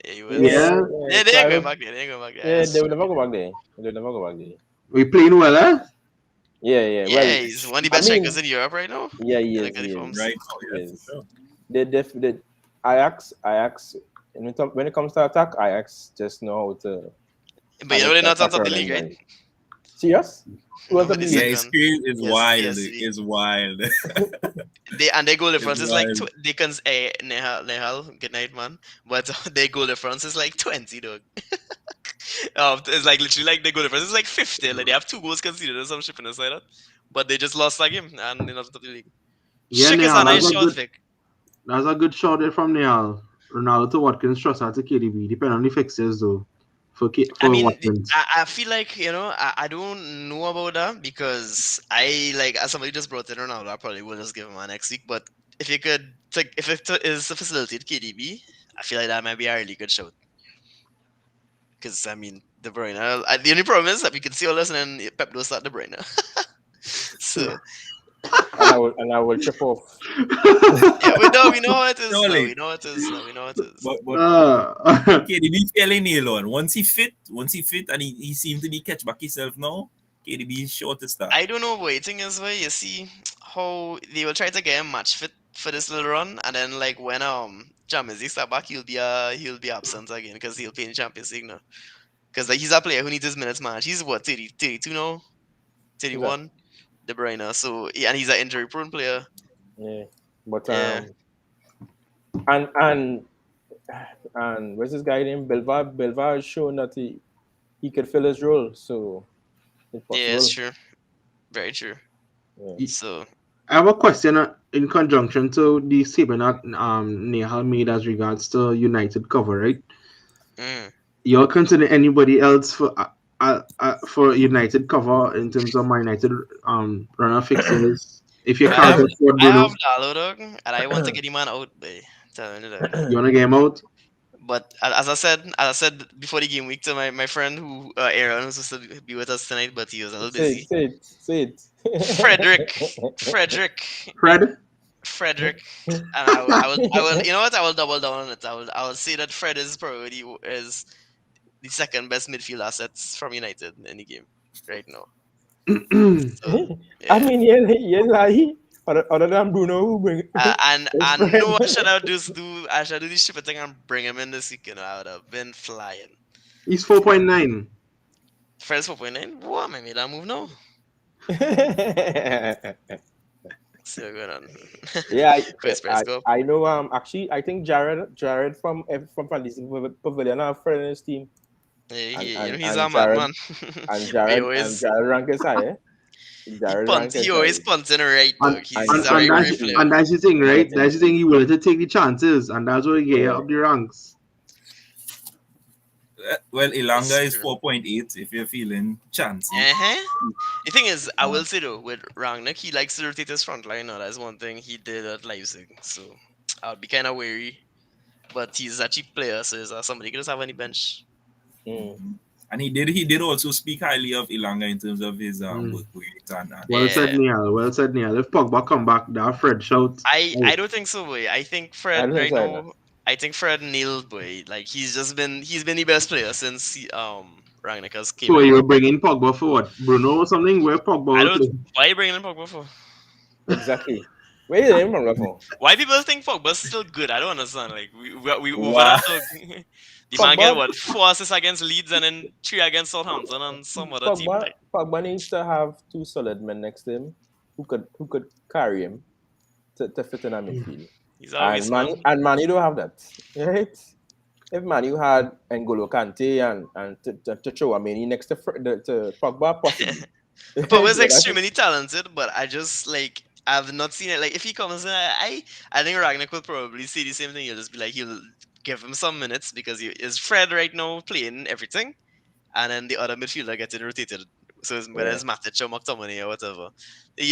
yeah, he was. Yeah, Yeah, yeah. Yeah, they So ain't I going would. back there. They ain't going back there. Yeah, That's they true. will never go back there. They will never go back there. we playing well, eh? Yeah. Yeah, Well, he's one of the I best strikers mean, in Europe right now. yeah, In the good forms. Right now, he yeah, for is. sure. They Ajax. When it comes to attack, Ajax just know how to But you know they're not on attack top of the around league, and right? right. Serious? Who was No, the but the Yeah, league? it's second. crazy. It's wild. PSV. It's wild. Their goal It's difference is like wild. they can Nehal, good night, man. But their goal difference is like 20, dog. It's like literally like their goal difference is like 50. Like they have 2 goals conceded or some shit in the side that. But they just lost that game and they're not on top of the league. Yeah, Schick is a Nehal. nice shot, Vic. That's a good shot there from Nehal. Ronaldo to Watkins, Trossard to KDB. Depending on the fixtures though. I For mean, Watkins. I feel like I don't know about that because I like as somebody just brought in Ronaldo, I probably will just give him a next week. But if you could, like, if it is to facilitate KDB, I feel like that might be a really good shout. Because I mean, De Bruyne. The only problem is that we can see all this and then Pep does start De Bruyne. So and I will chip off. Yeah, we know how it is now. Surely. We know what it is now. We know what it is. But KDB fairly nail on. Once he fit, and he seemed to be catch back himself now. KDB is sure to start. I don't know. Waiting is where you see how they will try to get him match fit for this little run, and then like when Champions League start back, he'll be absent again because he'll play in Champions League now. Because like he's a player who needs his minutes match. He's what 32 now, 31. De Bruyne. So yeah, and he's an injury prone player. Yeah, but Yeah. and what's this guy named Belva? Belva has shown that he could fill his role, so it's possible. Yeah, it's true. Very true. Yeah. So I have a question in conjunction to the statement that Nehal made as regards to United cover, right? You're considering anybody else for United cover in terms of Man United runner fixtures? If you can't afford I Bruno, have Dalo dog, and I want to get him out, babe. Telling you that. you wanna get him out? But as I said before the game week to my friend who Aaron who's supposed to be with us tonight, but he was a little busy. Say it. Frederick, Fred? and I will. You know what? I will double down on it. I will say that Fred is probably is the second best midfield assets from United in the game right now. So, I mean, yeah, like other than Bruno, who bring and no, I should do this stupid thing and bring him in this weekend. I would have been flying. He's 4.9. Fred's 4.9. What? I made that move now. See what's going on. Yeah, Press go. I know. Actually, I think Jared from Fantasy Pavilion have a friend in his team. Yeah, he's a madman. And Jared rank is high. He always punts in right. He's a very great player. And that's the thing, right? That's the thing. He willing to take the chances, and that's what he get up the ranks. Well, Ilanga is 4.8 if you're feeling chancy. The thing is, I will say though, with Rangnick, he likes to rotate his front line. Now, that's one thing he did at Leipzig. So I'll be kind of wary. But he's a cheap player, so is somebody can just have on the bench. And he did also speak highly of Ilanga in terms of his work rate and Well said, Neil. If Pogba come back, that Fred shout. I don't think so, boy. I think Fred right now. I think Fred nailed, boy. Like he's been the best player since Rangnick has came. So you were bringing Pogba for what? Bruno or something? Where Pogba? Why are you bringing in Pogba for? Exactly. Where is him from? Why people think Pogba's still good? I don't understand. Like we over that. The man get what 4 assists against Leeds and then 3 against Southampton and some other team. Like. Pogba needs to have 2 solid men next to him who could carry him to fit in a midfield. And Manu don't have that, right? If Manu had N'Golo Kante and Chouameni next to Pogba, possibly. Pogba's extremely talented, but I just like I've not seen it. Like if he comes in, I think Ragnick will probably say the same thing. He'll just be like he'll give him some minutes because he is Fred right now playing everything, and then the other midfielder getting rotated. So whether it's Matic or McTominay or whatever.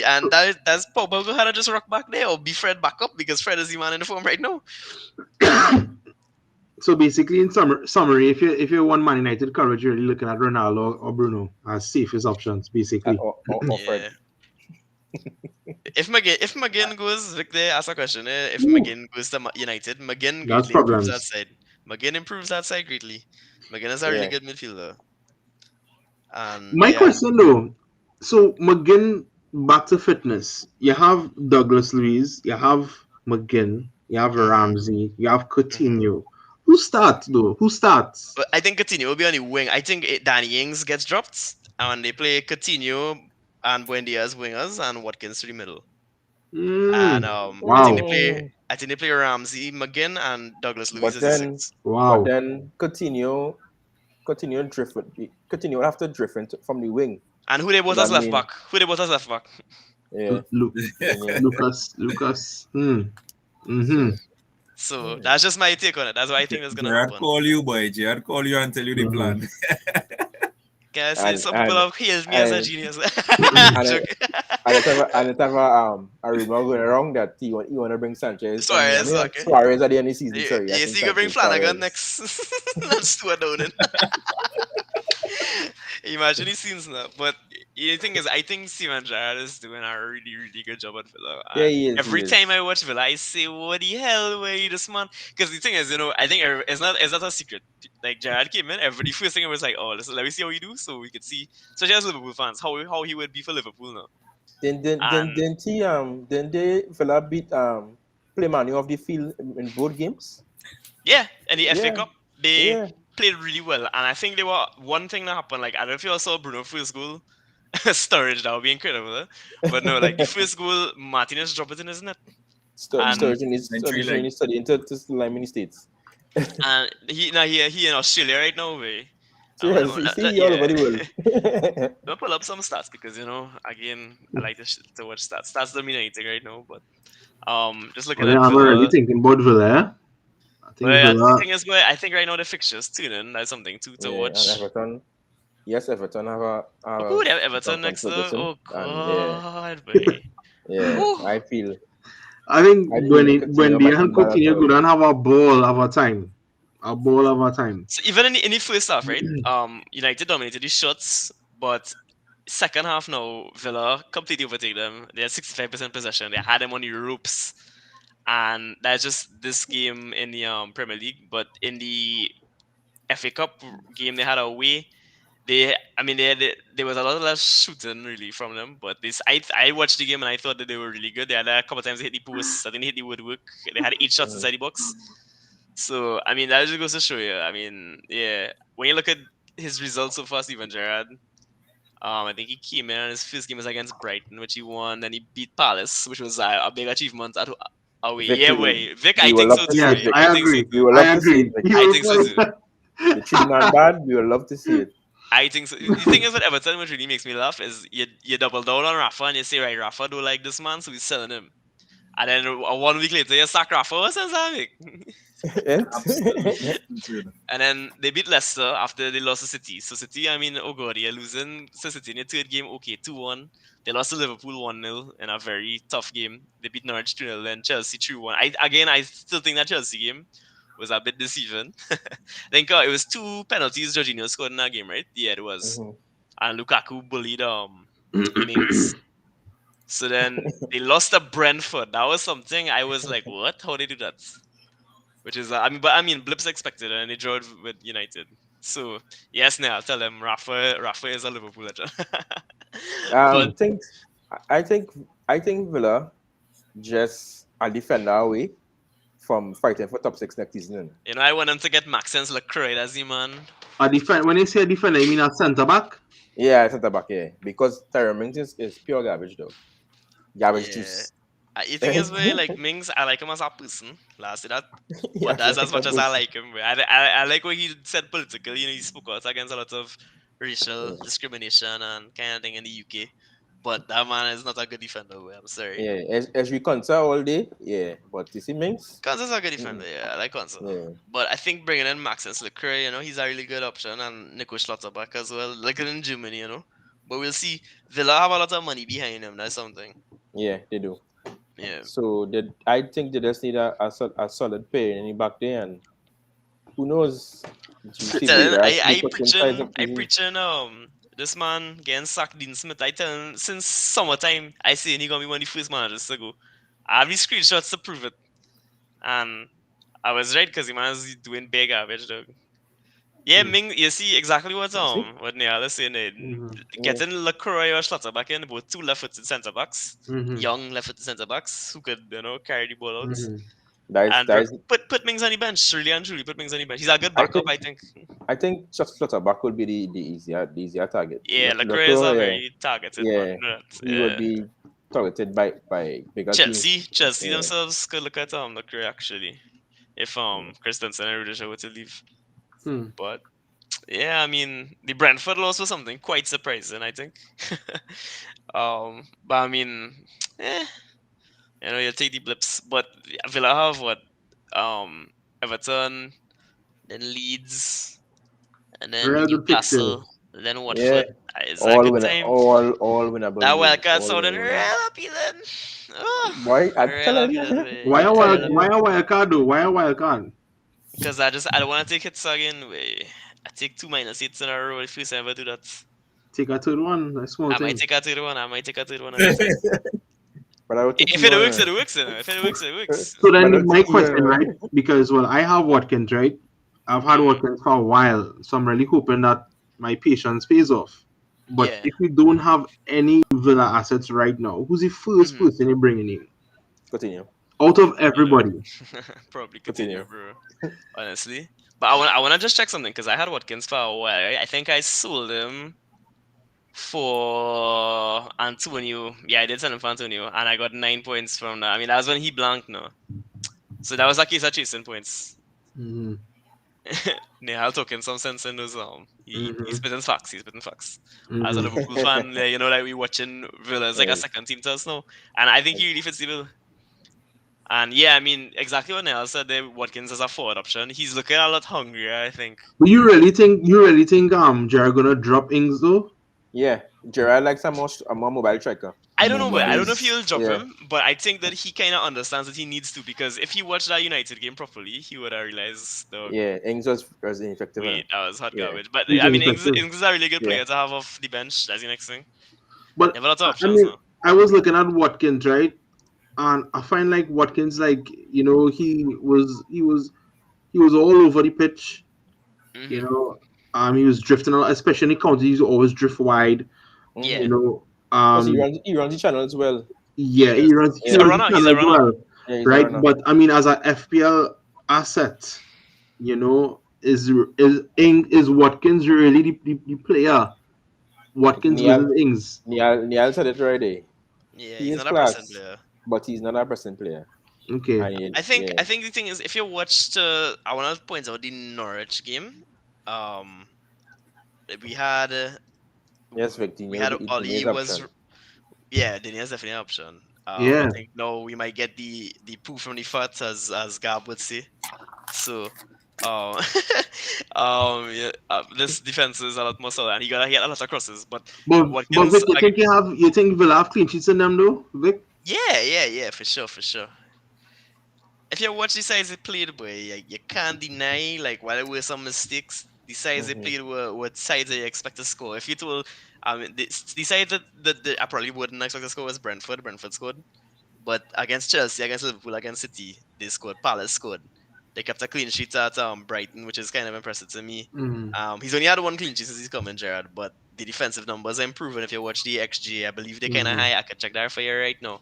And that's Pogba will have to just rock back there or be Fred back up because Fred is the man in the form right now. So basically, in summary, if you want Man United coverage, you're really looking at Ronaldo or Bruno as safest options, basically. Or Fred. If McGinn goes, Victor, ask a question. If McGinn goes to United, McGinn greatly improves that side. McGinn improves that side greatly. McGinn is a really good midfielder. My question though, so McGinn back to fitness. You have Douglas Luiz, you have McGinn, you have Ramsey, you have Coutinho. Who starts though? But I think Coutinho will be on the wing. I think Danny Ings gets dropped and they play Coutinho and Buendia as wingers and Watkins to the middle. And I think they play Ramsey, McGinn, and Douglas Luiz as the six. But then Coutinho will have to drift from the wing. And who they bought as left back? Yeah. Lucas. So that's just my take on it. That's what I think is gonna happen. Gerard call you and tell you the plan. Can I say some people have hailed me as a genius? and it have a rumor going around that he want to bring Sanchez. Suarez at the end of the season. Yes, you can bring Flanagan next. Let's do it down. Imagine these scenes now. But the thing is, I think Steven Gerrard is doing a really, really good job at Villa. Yeah, And he is. He every time is. I watch Villa, I say, "What the hell, way this man?" Because the thing is, I think it's not a secret. Like Gerrard came in, everybody first thing was like, "Oh, listen, let me see how he do," so we could see, especially as Liverpool fans, how he would be for Liverpool now. And Then they fella beat play man off the field in both games. yeah, and the FA Yeah, Cup, they yeah. played really well. And I think they were one thing that happened. Like I don't know if you all saw Bruno first goal. Storage, that would be incredible. But no, like the first goal, Martinez dropped it in his net. And Sturgeon is Three leg. studying to Lime in the States. he in Australia right now, way. So yes, you see he all Yeah. over the world. Don't pull up some stats because again, I like to watch stats. Stats don't mean anything right now, but just looking Well, then at I'm already Villa. thinking about Villa. Eh? I think But the Villa. thing is, boy, I think right now the fixtures tuning. That's something to Yeah, and watch. Everton. Yes, Everton Who have would have Everton Duncan next though? Ferguson, Oh and yeah, God, boy. yeah, Whew. I think I when feel Coutinho they might and come back as Coutinho go well. down have a ball of a time, a ball of a time. So even in the first half, right? United dominated the shots, but second half now, Villa completely overtake them. They had 65% possession. They had them on the ropes, and that's just this game in the Premier League. But in the FA Cup game they had away, there was a lot less shooting really from them. But I watched the game and I thought that they were really good. They had a couple times they hit the post. I think they hit the woodwork. They had 8 shots Mm. inside the box. So that just goes to show you. Yeah, when you look at his results so far, Steven Gerrard. I think he came in and his first game was against Brighton, which he won. Then he beat Palace, which was a big achievement at away. Vic, Yeah, way. Vic, we I will think love so to too. see Yes, it, Way. Vic. I I think so agree. We too. will I love to see agree. it, Vic. I think so too. The 3-man band, we will love to see it. I think so. The thing is with Everton, which really makes me laugh, is you double down on Rafa and you say, right, Rafa don't like this man, so we're selling him. And then 1 week later, you sack Rafa. What sense that make? Absolutely. And then they beat Leicester after they lost to City. So City, oh god, they're losing to City in the third game. Okay, 2-1. They lost to Liverpool 1-0 in a very tough game. They beat Norwich 2-0, then Chelsea 3-1. I still think that Chelsea game was a bit deceiving. I think it was 2 penalties Jorginho scored in that game, right? Yeah, it was. Mhm. And Lukaku bullied Mings. So then they lost to Brentford. That was something I was like, what? How they do that? Which is, blips expected, and they drew with United. So yes, now I'll tell them Rafa is a Liverpool legend. But think I think Villa just a defender away from fighting for top 6 next season. I want them to get Maxence Lecroix as the man. A defend when you say defender, you mean a centre back? Yeah, centre back, yeah. Because Tyrone Mings is pure garbage though. Garbage Yeah. juice. The thing is, way like Mings, I like him as a person. Last that, Yeah, but that's as much as I person. like him. I like what he said political. He spoke out against a lot of racial Yeah. discrimination and kind of thing in the UK. But that man is not a good defender. Way. I'm sorry. Yeah, as we concern all day, yeah. But you see Mings? Konsa's a good defender. Yeah, I like Konsa. Yeah. But I think bringing in Maxence Lecroix, he's a really good option, and Nico Schlotterbeck as well, like in Germany, But we'll see. Villa have a lot of money behind them. That's something. Yeah, they do. Yeah. So I think they just need a solid pair in the back there, and who knows? GC I Vegas, preaching this man getting sacked Dean Smith. I tell him since summertime I say he gonna be one of the first managers to go. I have the screenshots to prove it. And I was right because the man is doing big garbage dog. Yeah, Ming, you see exactly what Niall is saying there. Getting Lacroix or Schlotterbeck in, both 2 left-footed centre backs, young left-footed centre backs who could, carry the ball out. And put Mings on the bench, really and truly put Mings on the bench. He's a good backup, I think. I think just Schlotterbeck would be the easier target. Yeah, Lacroix is a very targeted yeah, man. he would be targeted by bigger Chelsea teams. themselves could look at Lacroix actually, if Christensen and Rudiger were to leave. But yeah, the Brentford loss was something quite surprising, I think. But you'll take the blips. But Villa have what? Everton, then Leeds, and then Newcastle, then Watford. Yeah. It's a good time. All winnable. That wildcard sounded real appealing. Why? I'm telling you. Why a wildcard though? Why a wildcard? Because I don't want to take hits again. I take 2 -8s in a row if we ever do that. Take a third one. That's small I might thing. take a third one. I might take a third one on defense. But I would take If you it on works, it works. You know. If it works, it works. So but then I'll my take you question, on right? Because well, I have Watkins, right? I've had Mhm. Watkins for a while, so I'm really hoping that my patience pays off. But Yeah. if we don't have any Villa assets right now, who's the first Mhm. person you're bringing in Continue. out of Coutinho. everybody? Probably Continue. continue, bro. Honestly, but I wanna just check something because I had Watkins for a while. Right? I think I sold him for Antonio. Yeah, I did sell him for Antonio, and I got 9 points from that. I mean, that was when he blanked, no. So that was a case of chasing points. Mm-hmm. Nehal talking some sense in those. He's Mm-hmm. spitting facts. He's spitting facts. As a Mm-hmm. Liverpool fan, like we watching Villa as like a Yes. second team to us now, and I think he really fits the bill. And yeah, I mean, exactly what Nehal said there, Watkins as a forward option. He's looking a lot hungrier, I think. But you really think Jared gonna drop Ings though? Yeah. Gerard likes a more mobile striker. I don't know if Mobile. he'll drop Yeah. him, but I think that he kind of understands that he needs to because if he watched that United game properly, he would have realized, dog, Yeah. Ings was ineffective wait, enough. that was hot Yeah. garbage. But He's I mean, Ings, ineffective. Ings is a really good Yeah. player to have off the bench. That's the next thing. But They have a lot of I options mean, now. I was looking at Watkins, right? And I find like Watkins, like he was all over the pitch. You Hmm. know, he was drifting a lot, especially in the county. He always drift wide. Mm-hmm. Yeah, You know, Because he runs the channel as well. yeah, yeah. he runs he He's a runs the runner. He's channel a as runner. well, Yeah, he's a right? runner. But I mean, as a FPL asset, is Watkins really the player? Watkins Niall, versus Ings. Niall said it right there. Yeah, He he's is not a percent class, player. but he's not a percent player. Okay. I mean, I think yeah. I think the thing is if you watched I want to point out the Norwich game. Um, we had Yes, we Victinho had is Oli his was option. yeah, Denia's definitely an option. I Yeah. think now we might get the poo from the fat as Gab would say. So um yeah, this defense is a lot more solid and he gotta get a lot of crosses. But But Watkins Vic, you think Villa have clean sheets in them though, Vic? yeah, for sure, for sure. If you watch the sides they played, boy, you can't deny like while there were some mistakes, the sides they Mm-hmm. played were sides that you expect to score. If you told the side that I probably wouldn't expect to score was Brentford. Brentford scored. But against Chelsea, against Liverpool, against City, they scored. Palace scored. They kept a clean sheet at Brighton, which is kind of impressive to me. Mm. He's only had one clean sheet since he's come in, Gerard, but the defensive numbers are improving. If you watch the XG, I believe they're kind of Mm. high. I could check that for you right now.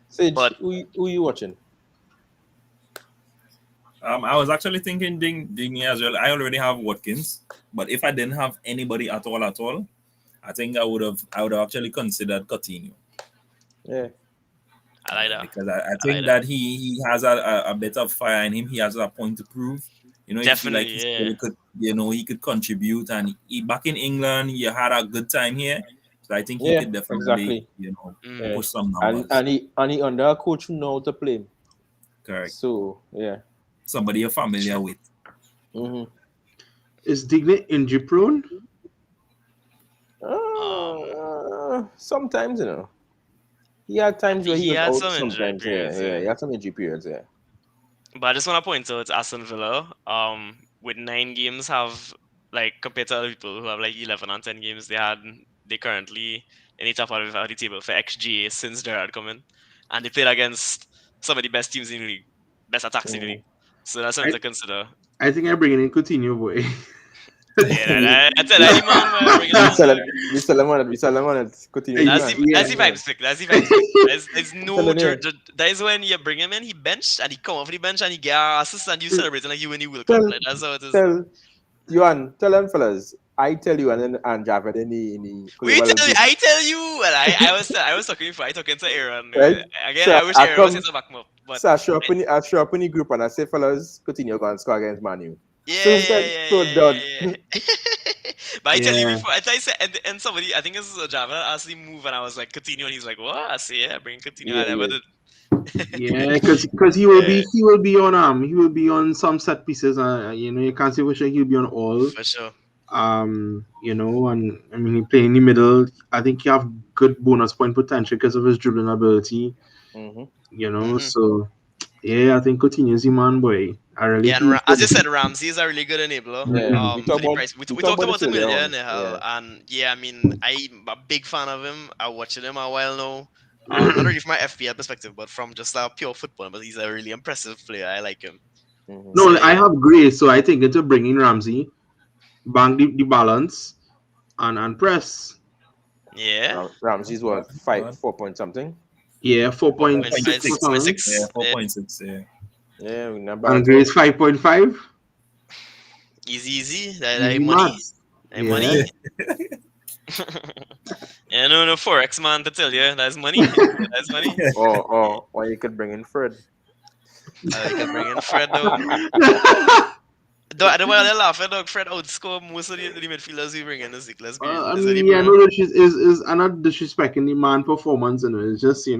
Sage, But who you watching? I was actually thinking Ding as well. I already have Watkins, but if I didn't have anybody at all, I think I would have actually considered Coutinho. Yeah. I like that. Because I I like think that. that he has a bit of fire in him. He has a point to prove. You feel like Definitely, he yeah. still could, he could contribute. And back in England, he had a good time here. So I think he Yeah, could definitely, exactly. Mm. Yeah. push some And numbers. and he under a coach who know how to play him. Correct. So yeah. Somebody you're familiar with. Mm-hmm. Is Digne injury prone? Sometimes he had times where he He was had out. some injury Sometimes periods, yeah, yeah. he had some injury periods. Yeah. But I just want to point out Aston Villa, with 9 games have like compared to other people who have like 11 and 10 games, they currently in the top part of the table for XGA since Gerrard come in, and they played against some of the best teams in the league, best attacks in the Mm-hmm. league. So that's something I, to consider. I think I'm bringing in Coutinho, boy. Yeah, that's it. Any man bring it We on sell there. it. We sell him on it. We sell him on it. Continue. Yeah, Man. That's the yeah. vibes pick. That's the vibes pick. There's I'm no telling you. that is when you bring him in, he benched and he come off the bench and he get an assist and you celebrating like you win the World Cup. Tell Like that's how it is. tell them fellas. I tell you, and Javed in the We global tell you, group. I tell you, well, I was talking for I talking to Aaron. Right? Again, So I wish I Aaron was here come. to back me up, but So I show up in the group and I say, fellas, Coutinho going to score against Manu. So yeah, said, yeah, so yeah, done. yeah, yeah. But I tell you Yeah. before, I tell you, and somebody, I think this is a Java asked me move, and I was like Coutinho, and he's like, what? I say, yeah, bring Coutinho. I Yeah, never yeah. did. Yeah, because Yeah, he will be on some set pieces. You can't say for sure he'll be on all. for sure. And I mean he play in the middle. I think he have good bonus point potential because of his dribbling ability. Mm-hmm. So Yeah, I think Coutinho's the man, boy. I really Yeah, and feel as for you him. said, Ramsey is a really good enabler. Yeah, we talk For the about price, we talked about this him earlier earlier, on. Nehal, Yeah. and yeah, I mean, I'm a big fan of him. I watched him a while now. Not really from my FPL perspective, but from just a pure football. But he's a really impressive player. I like him. Mm-hmm. So No, I yeah, have Grace, so I think it's a bring in Ramsey, bang the balance, and press. yeah, Ramsey's Not what five, bad. 4 point something. Yeah, Four 5, 4.6 or 6, something. 6. Yeah, Yeah, 4.6. Yeah. Yeah, not bad And at all. Grace 5.5. easy. That Easy money. maths. That Yeah. money. Yeah, no forex man to tell you. That's money. That's money. Or you could bring in Fred. You can bring in Fred though. I don't want to laugh at dog. Fred outscore most of the midfielders we bring in this week. Let's be real. I Is it, mean, yeah, bro? no, is I'm not disrespecting the man performance, and it's just you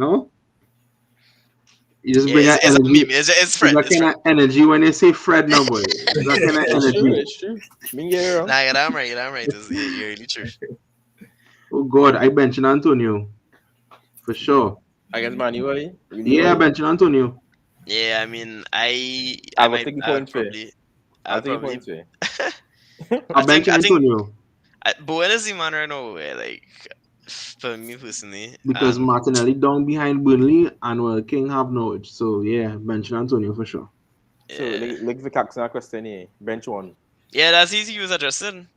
just Yeah, bring that it's a energy. meme. It's It's Fred. that It's kind Fred. of energy when they say Fred now, boy. It's that kind of It's true. energy. It's true. Me get you wrong. Nah, yeah, I'm right. Yeah, I'm right. You're really true. Oh God, I benching Antonio for sure. Against Man U, eh? You know, Yeah, eh? benching Antonio. Yeah, I mean, I I will might, take the point fair. I'll I'll take the probably, point fair. I'm benching I think, Antonio Bowen is the man right now. Like, for me personally, because and Martinelli down behind Burnley and King have Norwich. So yeah, benching Antonio for sure. So, yeah, like the Caxton question here. Bench one. yeah, that's easy. He was addressing.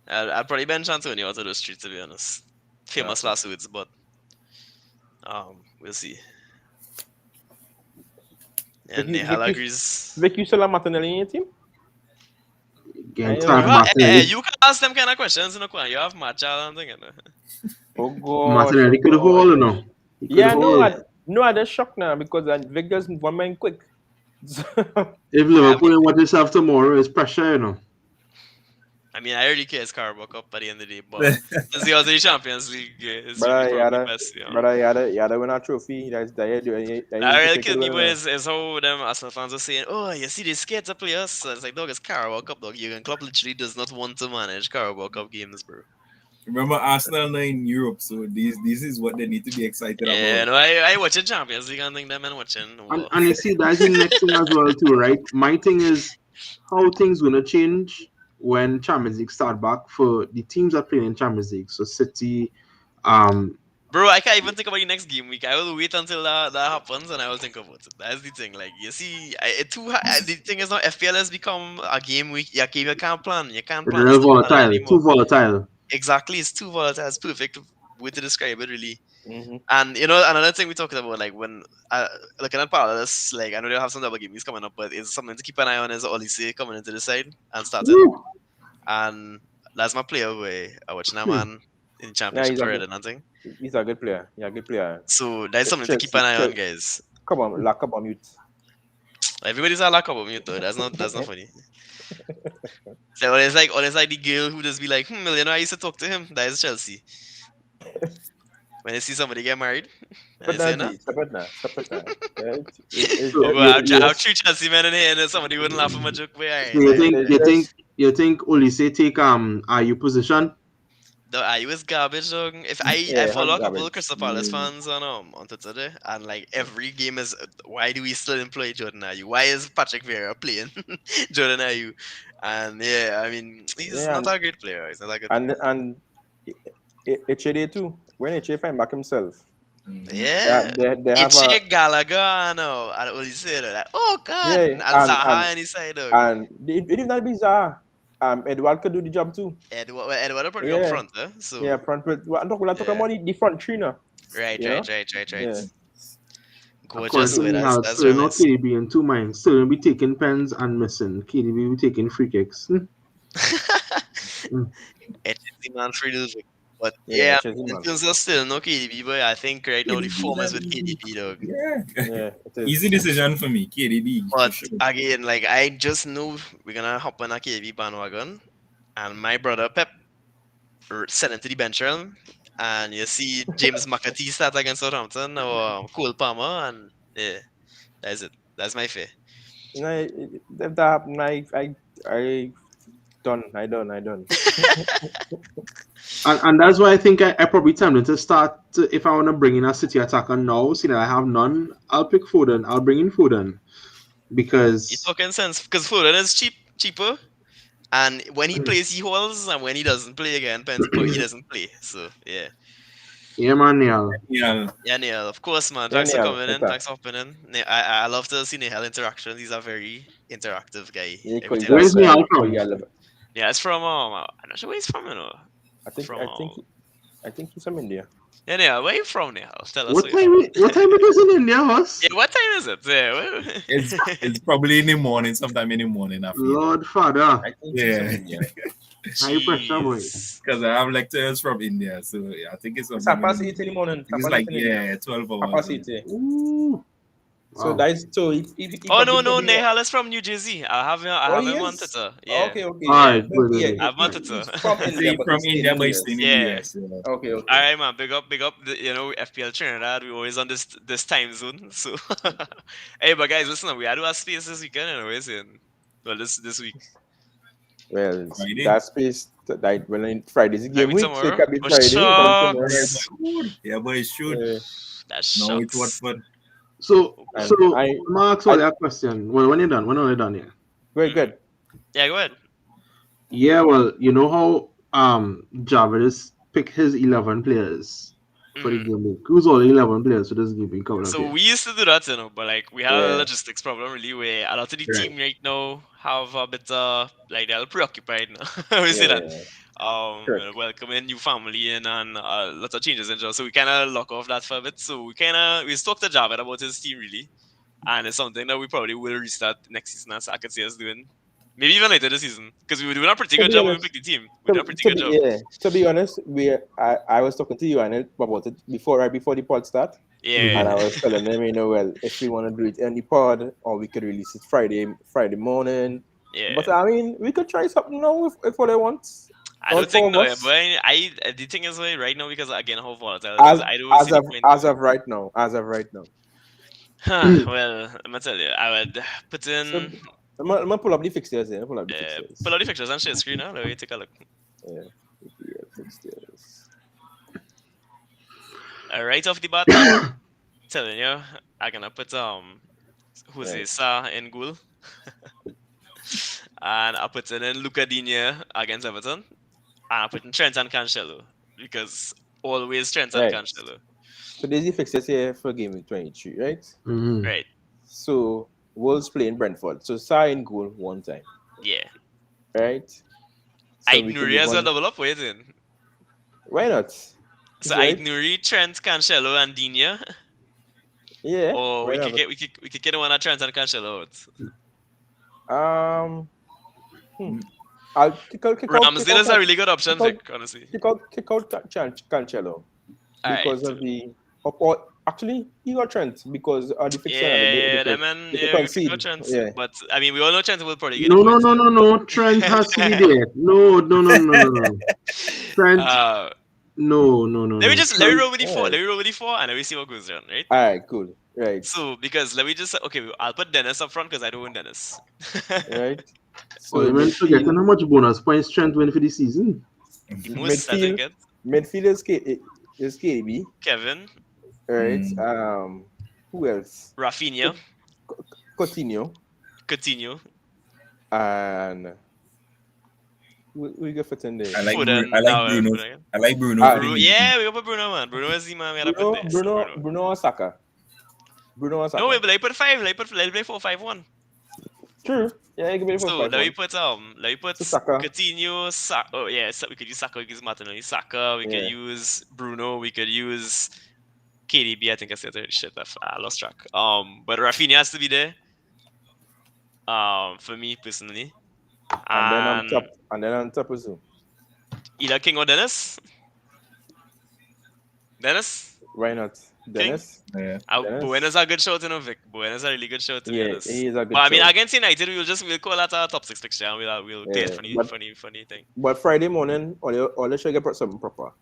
I'll probably bench Antonio out of the street to be honest. Famous Okay. last words, but we'll see. And Nehal agrees. Vic, you still have Martinelli in your team? Again, I You time know. Martinelli. you can ask them kind of questions, you have match and thing, Oh gosh, Martinelli oh could gosh. hold, He could Yeah, hold. no, I just shocked now because Vic just move one man quick. If I mean, Liverpool watch yourself tomorrow, it's pressure. I already care it's Carabao Cup at the end of the day, but since he was in the Champions League, it's really But probably best, you had to win a trophy. That's that you That need to really take it kills me, well but now. is how them Arsenal fans are saying, oh, you see, they're scared to play us. So it's like, dog, it's Carabao Cup, dog. Jurgen Klopp literally does not want to manage Carabao Cup games, bro. Remember Arsenal now in Europe, so this is what they need to be excited Yeah, about. no, I watch the Champions League and think them men watching. And Well, and you see that's the next thing as well too, right? My thing is how things gonna change when Champions League start back for the teams that play in Champions League. So City, um, bro, I can't even think about the next game week. I will wait until that happens and I will think about it. That's the thing. Like, you see, the thing is now FPL has become a game week. You can't plan. You can't plan. real It's not planning volatile, anymore. too volatile. Exactly, it's too volatile. It's perfect way to describe it, really. Mm-hmm. And another thing we talked about, like when looking at parallels, like I know they'll have some double games coming up, but it's something to keep an eye on is Olise coming into the side and starting. Woo! And that's my player where I watch that Hmm. man in Yeah, championship already and nothing. he's a good player. Yeah, good player. So that's something to keep an eye on, Chelsea. guys. Come on, lock up on mute. Everybody's a lack of mute though. That's not funny. So always like the girl who just be like, I used to talk to him. That is Chelsea. When they see somebody get married, and they Stop say, it nah. now, G. Stop it now. Stop it now. Yeah, Oh, So, well, I'll treat Chelsea man in here and then somebody wouldn't laugh at my joke. But so you alright. think you think you think Olise take IU position? The IU is garbage, dog. If I yeah, follow hot a couple of garbage. Crystal Palace fans on Twitter, and like every game is why do we still employ Jordan Ayew? Why is Patrick Vieira playing Jordan Ayew? And yeah, I mean he's Yeah, not a great player. He's not a good and player. and HAD too. When HA find back himself, Yeah, they have it's a Gallagher, I know. And what he said, like, oh God, yeah, and Zaha on his side, dog. and it didn't not be Zaha. Edward could do the job too. Edward probably up Yeah, front, huh? So yeah. Front with we're talking yeah, about the front three now. right, You know, right. yeah. According Gorgeous to way. me, That's I'll that's still real not nice. KDB in two minds. Still gonna be taking pens and missing. KDB be taking free kicks. HSC man free to the but Yeah, yeah, Chelsea in man. terms of still no KDB, but I think right now the KDB, form is that with easy. KDB, dog. Yeah. Yeah, it is. Easy decision for me, KDB for But sure. again, like I just knew we're gonna hop on a KDB bandwagon, and my brother Pep sent into the bench room, and you see James McAtee start against Southampton or Cole Palmer, and yeah, that's it. That's my fear. You know, if that happened, I done. And that's why I think I probably tempted to start if I want to bring in a City attacker now, see that I have none, I'll pick Foden. I'll bring in Foden You're because talking sense because Foden is cheaper, and when he plays, he holds, and when he doesn't play again, he doesn't play. So yeah. yeah, man, Neil. Yeah, Yeah, Neil, of course, man. Yeah, Thanks for Neil, coming what's in. up? Thanks for hopping in. I love to see Nehal interaction. He's a very interactive guy. Yeah, Every because time I Where's see him. Neil you from? got love it. Yeah, it's from I'm not sure where he's from, you know. I think From I think I think he's from India. yeah, Nehal, where you from, Nehal? Tell us What where you from. time? What time it is in India, Yeah, Hoss? what time is it? Yeah, it's probably in the morning, sometime in the morning. I feel. Lord Father, I think he's from Yeah, India. high pressure boy. jeez. because I have lecturers from India, so yeah, I think it's It's sometime half in past the 8 in the morning. morning. Half It's past 8 like in India. 12 Half hours. past 8. Yeah. Ooh, So wow. that's so he Oh no, probably Nehal is from New Jersey. I Oh, have he him on is? Twitter. Yeah. Okay, okay. All Yeah. right, good, good, Yeah, good. I have him on he's Twitter. from I India, see but from he's staying India, in but the he's staying US. in the Yeah. US. Yeah. Okay, All okay. right, man. Big up. FPL Trinidad. We always on this time zone. So, hey, but guys, listen. We had to have space this weekend, anyways. And well, this week. Well, Friday. that space that when Friday's Can game we week, so it tomorrow? can be Oh Friday, it can be tomorrow. Yeah, shucks. but it should. Yeah, but it should. That No, it's shucks. Watford. So, And Mark's I only a question. Well, when you're done, when are you done here? very good. Yeah, go ahead. Yeah, well, you know how Javis pick his 11 players for the Mhm. game week. Who's all the 11 players for this game week coming up So here? we used to do that, but like we had a Yeah. logistics problem really where a lot of the Right. team right now have a bit like they're preoccupied now. We say that. Yeah. Correct. Welcoming new family in and lots of changes in job. So we kinda lock off that for a bit. So we talked to Javed about his team really. And it's something that we probably will restart next season as I could see us doing. Maybe even later this season. Because we were doing a pretty To good be job when we honest, picked the team. We did a pretty good job. to be honest, I was talking to you and about it right before the pod start, and Yeah. I was telling them, well, if we want to do it in the pod, or we could release it Friday morning. Yeah. But I mean, we could try something now if what I want. I All don't think four no, of yeah, but us. the thing is right now because again how volatile it is, I don't see the point. As of right now, Well, I'm gonna tell you, I would put So in I'm gonna pull up the fixtures here. Pull up the pull fixtures. out the pictures and share screen now. Let me take a look. Yeah, fixtures. Right off the bat, telling you, I'm gonna put Jose Right. Sa in goal. And I put in Luca Digne against Everton. And I put in Trent and Cancelo. Because always Trent and Right. Cancelo. So there's the fixtures here for game week 23, right? Mm-hmm. Right. So Wolves playing Brentford. So Sa in goal one time, Yeah. right? So Ait we can Nuri move as well on. double up, wait in. Why not? So Right? Ait Nuri, Trent, Cancelo, and Digne. Yeah. Or Why we not? could get the one at Trent and Cancelo out. Um. I'll kick out Ramsdale is a really good option, kick out, Vic, honestly. kick out Cancelo because Alright. of the or actually he got Trent because of the fixture and Yeah, that man, they could yeah, we could go concede. Trent. Yeah. But I mean, we all know Trent will probably get the No, no, points. no, no, no. Trent has to be there. No, no, no, no, no, no. Trent. Uh, No, no, no, let me no. just let me Trent. roll with the four. Alright. Let me roll with the four, and then we see what goes down, right? Alright, cool. Right. So because let me just okay, I'll put Dennis up front because I don't want Dennis. Right. Oh, So you meant forgetting how much bonus points Trent win for the season? The most I think it. midfield is KB. Kevin, Right. Who else? Rafinha, Coutinho Coutinho, and we got for 10 days. I like Foden. Bruno. Foden. I like Bruno. Ah, for the Bruno, league. yeah, we got Bruno, man. Bruno is the man we gotta put there. So Bruno or Saka. Bruno or Saka. No, wait, but I put five. Let me play 4-5-1. True. Yeah, you can be So let me put Saka. Coutinho, oh yeah, so we could use Saka, we could use Martinelli, Saka, we could use Bruno, we could use KDB. I think I said that shit. I lost track. But Rafinha has to be there. For me personally. And then on top is who? Either King or Dennis. Dennis. Why not? Dennis? Yeah. Dennis? Buena's a good shout, Vic. Buena's a really good shout, to be Yeah, honest. he is a good But I mean, shout. against United, we'll call that a top 6 fixture, and we'll play it funny thing. But Friday morning, all you should get something proper.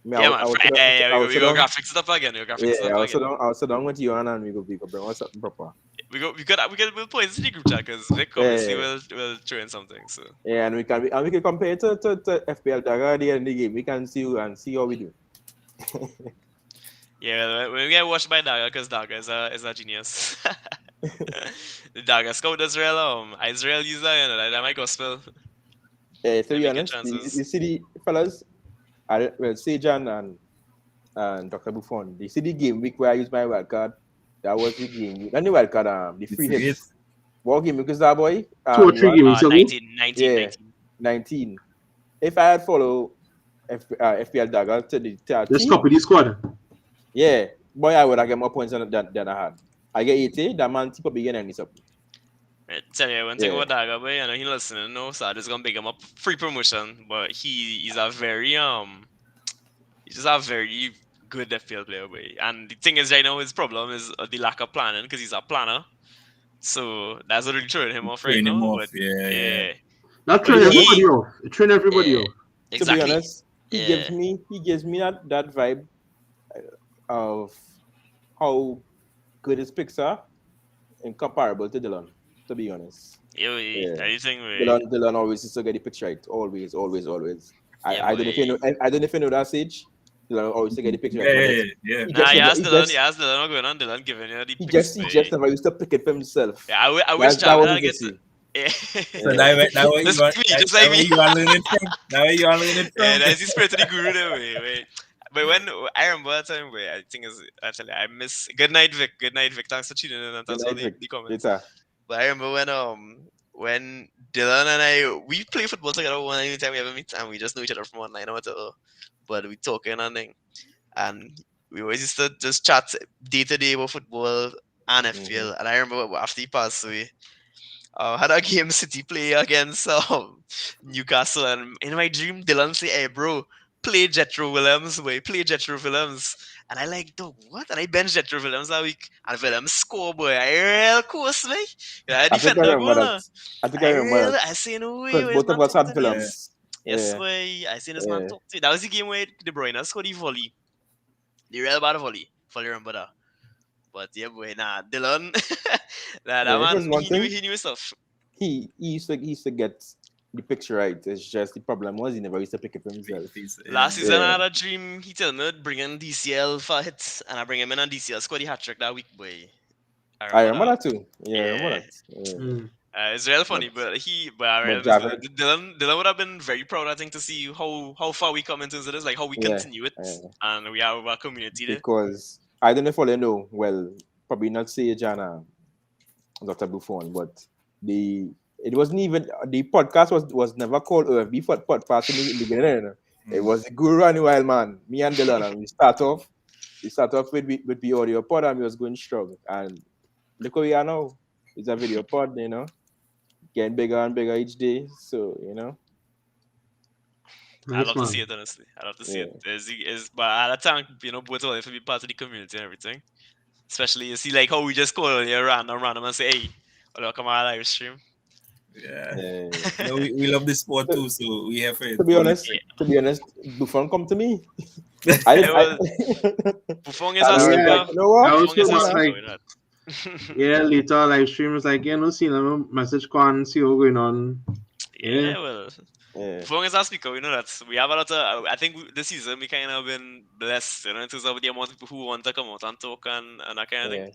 Yeah, man. We go graphics it up again. I also don't with you and we go bring us something proper. we'll point in the group chat because Vic obviously will throw in something. So Yeah, and we can compare it to FPL Dagger at the end of the game. We can see how we do. yeah, when we get watched by Daga, because Daga is a genius. The Daga scout Israel user, that my gospel. To They be make it honest, chances. you see the fellas, Sejan and Dr. Buffon. You see the game week where I used my wild card. That was the game week. Not the wild card, the free free hits. What game week is that, boy? 2 or 3 games ago. 19. If I had followed FPL Dagger to the Just team, copy the squad. yeah, boy, I would have get more points than I had. I get 80, that man tip up again and it's up. Tell you one thing about Daga, boy, I know he listening, no, so I just gonna big him up. Free promotion, but he's a very he's just a very good FPL player, boy. And the thing is, right now his problem is the lack of planning because he's a planner. So that's what really throwing him off right Train him now. off, But yeah. Not But train he- everybody off. Train everybody Yeah. off. Exactly. To be honest, he Yeah. gives me that vibe of how good his picks are incomparable to Dylan. To be honest, Yeah. Anything, Dylan always used to get the picks right. Always. Yeah, I don't know if you know. I don't know if you know that Sage. Dylan always used to get the picks right. Yeah. Nah, you asked Dylan what going on. Dylan giving you the He picks. just never used to pick it for himself. Yeah, I wish that was Javid his gets. Yeah. So now what Just you want, me, just like me. you are learning from. Now where you are learning from. Yeah, that's the spirit of the guru there, way. But when I remember that time, where I think is actually I miss. Good night, Vic. Thanks for tuning in and thanks for the comments. Later. But I remember when Dylan and I we play football together one anytime we ever meet, and we just know each other from online or whatever. But we talking and thing, and we always used to just chat day to day about football and FPL. And I remember after he passed away, had a game City play against Newcastle, and in my dream, Dylan say, "Hey, bro, play Jethro Williams, boy, play Jethro Williams." And I like, dog, what? And I bench Jethro Williams that week, and Williams score, boy. I real course, me. Yeah, I think I remember goal. that. I I say no way. because both of us had Today? films. Yes, boy. I seen this man talk to. That was the game where De Bruyne scored the volley, the real bad volley. Fully remember that. But yeah, boy, nah, Dylan, that man, he knew his stuff. He used to get the picture right. It's just the problem was he never used to pick it for himself. Last season I had a dream. He told me bring in DCL for hits, and I bring him in on DCL scored the hat trick that week, boy. I remember that too. Yeah, I remember that. Yeah. It's real funny, but Dylan would have been very proud, I think, to see how far we come into this, like how we continue it, and we have a community there. Because I don't know if all know, well, probably not Sage and Dr. Buffon, but it wasn't even the podcast was never called OFB podcast in the beginning. It was the Guru and the Wild Man, me and Dylan, and we start off with the audio pod, and we was going strong. And look where we are now. It's a video pod, getting bigger and bigger each day. So I love to see it, honestly. I love to see it. But I thank both of them for being part of the community and everything. Especially you see like how we just call earlier random and say, hey, come on live stream. Yeah. We love the sport too, so we have it. To be honest, Buffon come to me. Buffon is asking yeah, later live stream was like, see them message can see what's going on. Buffon is our speaker, we know that. We have a lot of, I think this season we kind of been blessed, in terms of the amount of people who want to come out and talk and that kind of thing.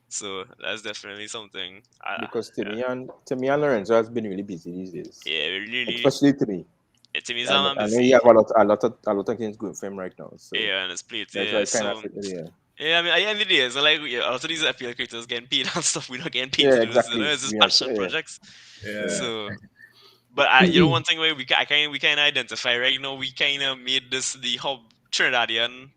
So that's definitely something. Because Timmy and Lorenzo has been really busy these days. Yeah, really. Especially Timmy. Timmy's I know he have a lot of things going for him right now. So yeah, and it's played. That's Yeah, I mean, at the end of the day, so like a lot of these FPL creators getting paid and stuff. We're not getting paid to do exactly. this. It's just passion projects. Yeah. So, but one thing where we kind of identify right now, we kind of made this the hub Trinidadian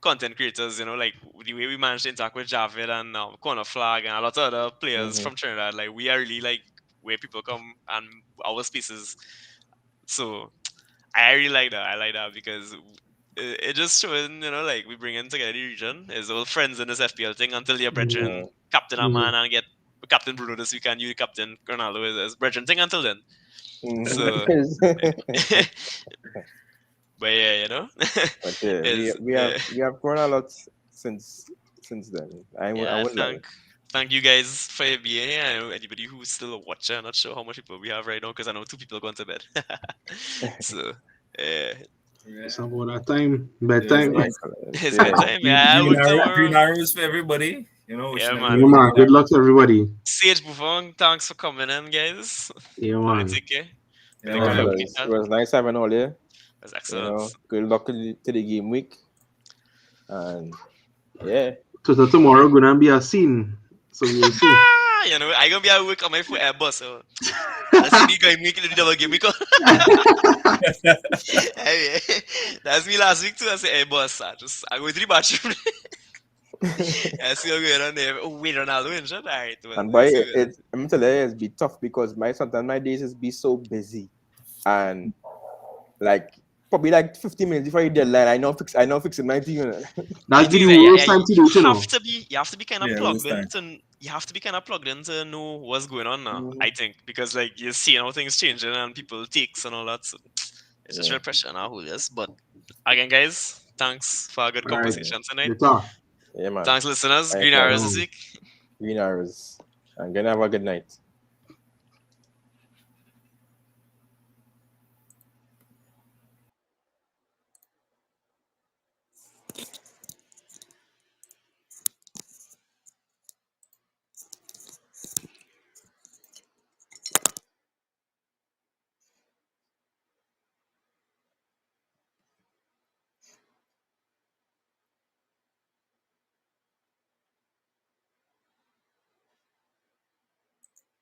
content creators, like the way we managed to interact with Javid and Corner Flag and a lot of other players from Trinidad. Like we are really like where people come and our spaces. So I really like that. I like that because it just showing, like we bring in together the region as all friends in this FPL thing until you're brethren, Captain Aman and get Captain Bruno this weekend, you Captain Ronaldo as brethren thing until then. So, but yeah, But we have grown a lot since then. I would like. thank you guys for being here. I know anybody who's still watching, I'm not sure how much people we have right now because I know 2 people going to bed. So, It's about that time, It's bedtime. nice. it's Yeah. bedtime. Yeah, I work Green tomorrow. arrows for everybody. You know, Yeah, wishing Yeah, man. everybody man. green Good luck arrows. to everybody. Sage Bufong, thanks for coming in, guys. Yeah, All right, man. take care. Yeah, Really It good man. luck, was it Peter. was nice having all here. That's You excellent. know, good luck to the game week. And yeah. So tomorrow gonna be a scene. So we'll see. You know, I gonna be at work on my foot Airbus. So let's see the guy making the double game. Hey, that's me last week too. I said, hey boss, I go to the bathroom. I see what's going on there. Oh wait, Ronaldo injured. All right, well, And boy, let's see. I'm telling you, it's be tough because sometimes my days is be so busy, and like probably like 50 minutes before you deadline, I know fixing my team. The That's be thing the is that worst time to do it, you know. you have to be kind of Yeah, plugged worst in time. to you have to be kind of plugged in to know what's going on now. Mhm. I think because like you're seeing how things changing and people takes and all that. So it's just Yeah. real pressure on our holders. But again, guys, thanks for a good All right. conversation tonight. Good talk. Yeah, man. Thanks, listeners. Thanks, Green man. Arrows Yeah, this man. week. Green arrows. And gonna have a good night.